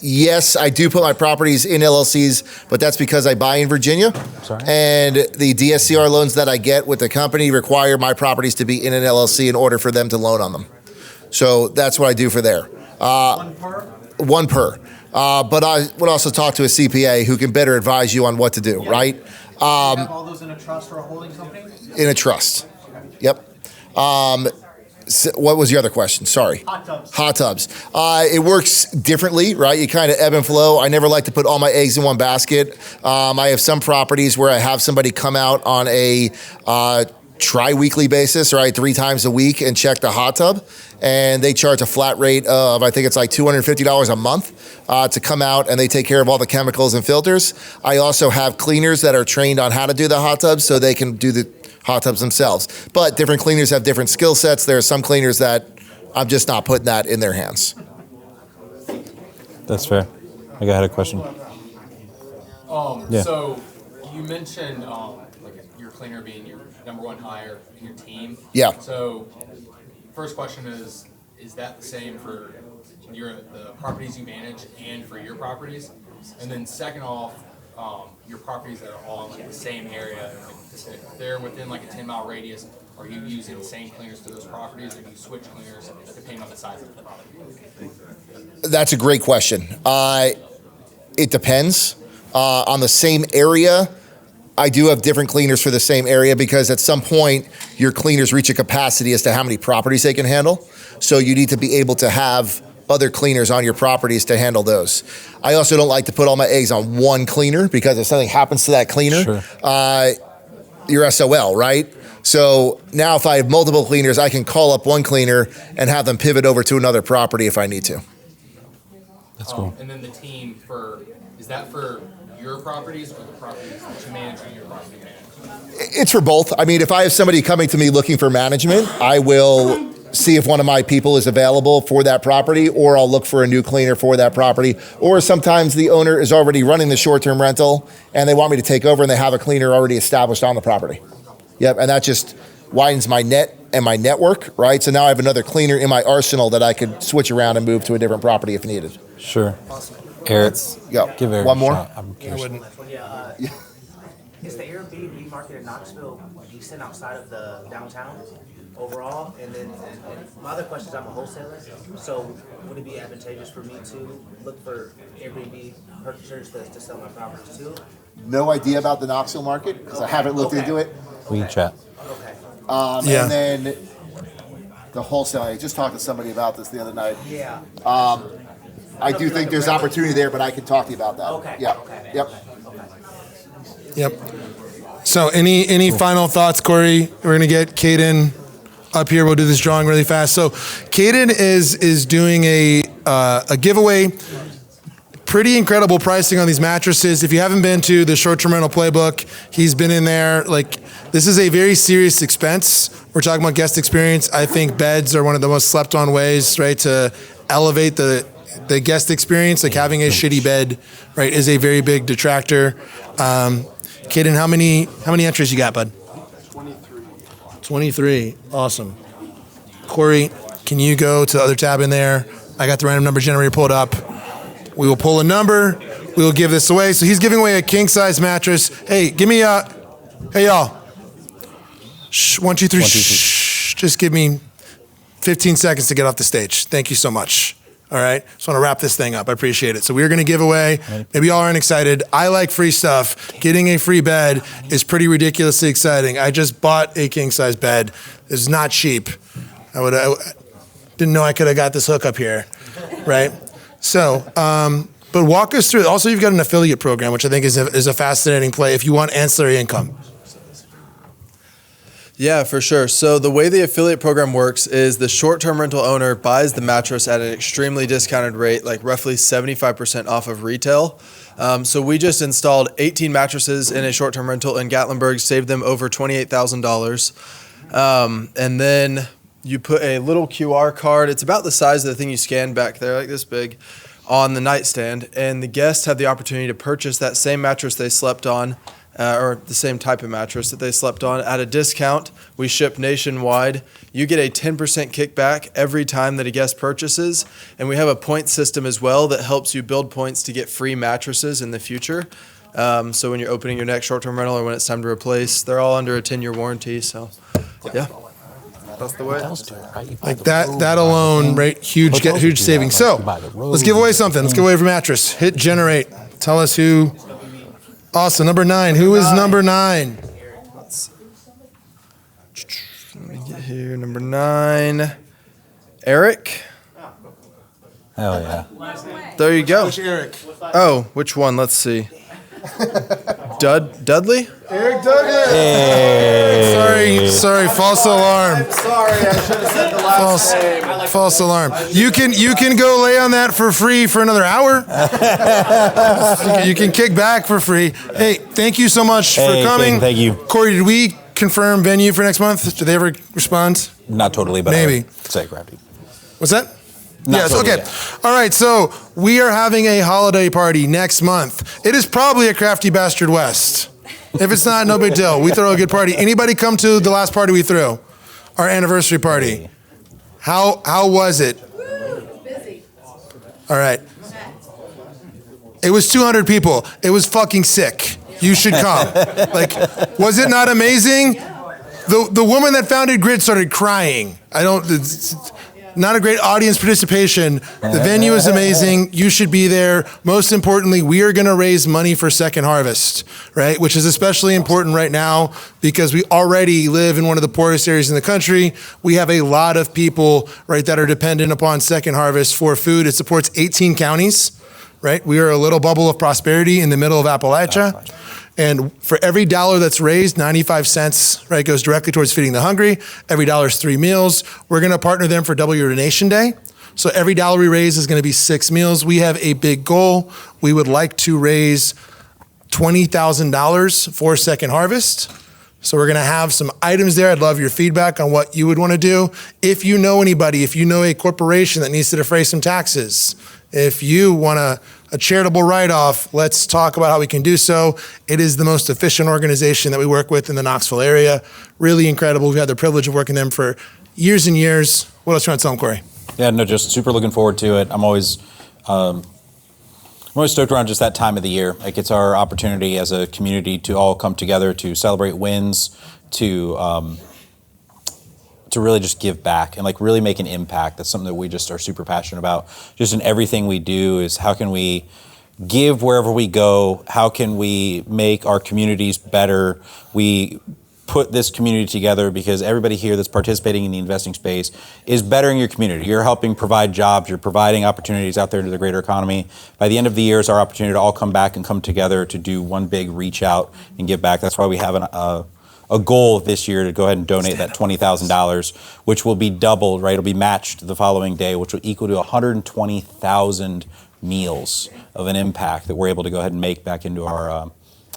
yes, I do put my properties in LLCs, but that's because I buy in Virginia. Sorry? And the DSCR loans that I get with the company require my properties to be in an LLC in order for them to loan on them. So that's what I do for there. One per? One per. But I would also talk to a CPA who can better advise you on what to do, right? Do you have all those in a trust or a holding company? In a trust. Yep. So what was your other question? Sorry. Hot tubs. Hot tubs. It works differently, right? You kind of ebb and flow. I never like to put all my eggs in one basket. I have some properties where I have somebody come out on a tri-weekly basis, right? 3 times a week and check the hot tub. And they charge a flat rate of, I think it's like $250 a month to come out, and they take care of all the chemicals and filters. I also have cleaners that are trained on how to do the hot tubs so they can do the hot tubs themselves. But different cleaners have different skill sets. There are some cleaners that I'm just not putting that in their hands. That's fair. I had a question. Yeah. So you mentioned like your cleaner being your #1 hire in your team. Yeah. So first question is that the same for the properties you manage and for your properties? And then second off, your properties that are all in like the same area, like if they're within like a 10-mile radius, are you using the same cleaners to those properties, or do you switch cleaners depending on the size of the property? That's a great question. It depends. On the same area, I do have different cleaners for the same area because at some point your cleaners reach a capacity as to how many properties they can handle. So you need to be able to have other cleaners on your properties to handle those. I also don't like to put all my eggs on one cleaner because if something happens to that cleaner, you're SOL, right? So now if I have multiple cleaners, I can call up one cleaner and have them pivot over to another property if I need to. That's cool. And then the team is that for your properties or the properties that you manage and your property manage? It's for both. I mean, if I have somebody coming to me looking for management, I will see if one of my people is available for that property, or I'll look for a new cleaner for that property. Or sometimes the owner is already running the short-term rental and they want me to take over and they have a cleaner already established on the property. Yep, and that just widens my net and my network, right? So now I have another cleaner in my arsenal that I could switch around and move to a different property if needed. Sure. Eric, give Eric one more. a shot. I'm curious. Is the Airbnb market in Knoxville decent outside of the downtown overall? And then my other question is, I'm a wholesaler, so would it be advantageous for me to look for Airbnb purchasers to sell my properties to? No idea about the Knoxville market because I haven't looked into it. We can chat. Okay. And then the wholesale, I just talked to somebody about this the other night. Yeah. I do think there's opportunity there, but I can talk to you about that. Okay. Yeah. Okay. Yep. Yep. So any final thoughts, Cory? We're gonna get Caden up here. We'll do this drawing really fast. So Caden is doing a giveaway. Pretty incredible pricing on these mattresses. If you haven't been to the short-term rental playbook, he's been in there. Like, this is a very serious expense. We're talking about guest experience. I think beds are one of the most slept-on ways, right, to elevate the guest experience. Like having a shitty bed, right, is a very big detractor. Caden, how many entries you got, bud? 23. Awesome. Cory, can you go to the other tab in there? I got the random number generator pulled up. We will pull a number. We will give this away. So he's giving away a king-size mattress. Hey, give me hey, y'all. Shh, 1, 2, 3, shh. Just give me 15 seconds to get off the stage. Thank you so much. All right? Just want to wrap this thing up. I appreciate it. So we're going to give away. Maybe y'all aren't excited. I like free stuff. Getting a free bed is pretty ridiculously exciting. I just bought a king-size bed. It's not cheap. I didn't know I could have got this hookup here, right? So, but walk us through. Also, you've got an affiliate program, which I think is a fascinating play if you want ancillary income. Yeah, for sure. So the way the affiliate program works is the short-term rental owner buys the mattress at an extremely discounted rate, like roughly 75% off of retail. So we just installed 18 mattresses in a short-term rental in Gatlinburg, saved them over $28,000. And then you put a little QR card. It's about the size of the thing you scan back there, like this big, on the nightstand. And the guests have the opportunity to purchase that same mattress they slept on, or the same type of mattress that they slept on at a discount. We ship nationwide. You get a 10% kickback every time that a guest purchases. And we have a point system as well that helps you build points to get free mattresses in the future. So when you're opening your next short-term rental or when it's time to replace, they're all under a 10-year warranty. So, yeah. That's the way. Like that alone, right? Huge savings. So let's give away something. Let's give away a mattress. Hit generate. Tell us who. Awesome. Number 9. Who is number 9? Let me get here. Number 9. Eric. Hell yeah. There you go. Which Eric? Oh, which one? Let's see. Dudley? Eric Douglas. Hey. Sorry, false alarm. Sorry, I should have said the last name. False alarm. You can go lay on that for free for another hour. You can kick back for free. Hey, thank you so much for coming. Thank you. Cory, did we confirm venue for next month? Did they ever respond? Not totally, but maybe. Say gravity. What's that? Not yes, totally, okay. yeah. All right, so we are having a holiday party next month. It is probably a Crafty Bastard West. If it's not, no big deal. We throw a good party. Anybody come to the last party we threw? Our anniversary party. How was it? Busy. All right. It was 200 people. It was fucking sick. You should come. Like, was it not amazing? The woman that founded Grid started crying. not a great audience participation. The venue is amazing. You should be there. Most importantly, we are going to raise money for Second Harvest, right? Which is especially important right now because we already live in one of the poorest areas in the country. We have a lot of people, right, that are dependent upon Second Harvest for food. It supports 18 counties, right? We are a little bubble of prosperity in the middle of Appalachia. And for every dollar that's raised, 95 cents, right, goes directly towards feeding the hungry. Every dollar is 3 meals. We're going to partner them for Double Your Donation Day. So every dollar we raise is going to be 6 meals. We have a big goal. We would like to raise $20,000 for Second Harvest. So we're going to have some items there. I'd love your feedback on what you would want to do. If you know anybody, if you know a corporation that needs to defray some taxes, if you want a charitable write-off, let's talk about how we can do so. It is the most efficient organization that we work with in the Knoxville area. Really incredible. We've had the privilege of working with them for years and years. What else you want to tell them, Cory? Yeah, no, just super looking forward to it. I'm always stoked around just that time of the year. Like, it's our opportunity as a community to all come together to celebrate wins, to really just give back and like really make an impact. That's something that we just are super passionate about. Just in everything we do is how can we give wherever we go? How can we make our communities better? We put this community together because everybody here that's participating in the investing space is bettering your community. You're helping provide jobs. You're providing opportunities out there into the greater economy. By the end of the year, it's our opportunity to all come back and come together to do one big reach out and give back. That's why we have a goal this year to go ahead and donate that $20,000, which will be doubled, right? It'll be matched the following day, which will equal to 120,000 meals of an impact that we're able to go ahead and make back into our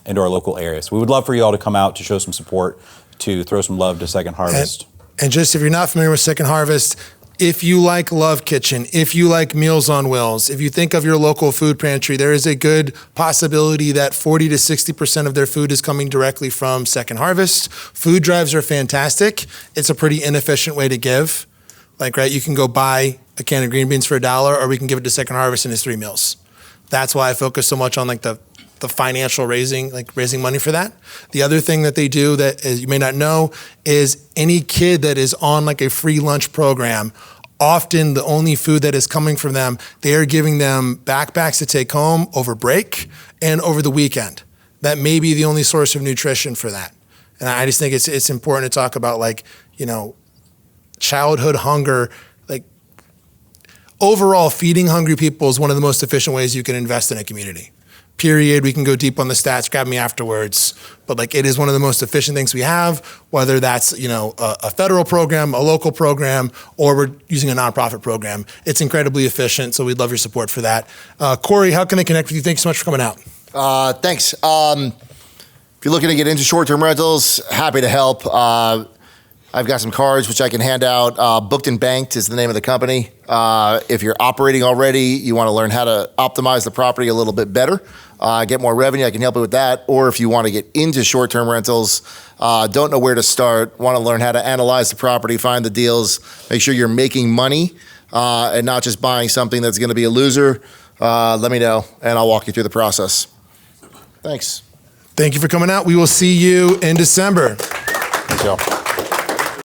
local area. So we would love for you all to come out to show some support, to throw some love to Second Harvest. And just if you're not familiar with Second Harvest, if you like Love Kitchen, if you like Meals on Wheels, if you think of your local food pantry, there is a good possibility that 40 to 60% of their food is coming directly from Second Harvest. Food drives are fantastic. It's a pretty inefficient way to give. Like, right, you can go buy a can of green beans for $1, or we can give it to Second Harvest and it's 3 meals. That's why I focus so much on like the financial raising money for that. The other thing that they do that you may not know is any kid that is on like a free lunch program, often the only food that is coming from them, they are giving them backpacks to take home over break and over the weekend. That may be the only source of nutrition for that. And I just think it's important to talk about, like, you know, childhood hunger. Like, overall, feeding hungry people is one of the most efficient ways you can invest in a community. Period. We can go deep on the stats, grab me afterwards. But like, it is one of the most efficient things we have, whether that's, you know, a federal program, a local program, or we're using a nonprofit program. It's incredibly efficient, so we'd love your support for that. Cory, how can they connect with you? Thanks so much for coming out. Thanks. If you're looking to get into short-term rentals, happy to help. I've got some cards which I can hand out. Booked and Banked is the name of the company. If you're operating already, you want to learn how to optimize the property a little bit better, get more revenue, I can help you with that. Or if you want to get into short-term rentals, don't know where to start, want to learn how to analyze the property, find the deals, make sure you're making money and not just buying something that's going to be a loser, let me know and I'll walk you through the process. Thanks. Thank you for coming out. We will see you in December. Thank you all.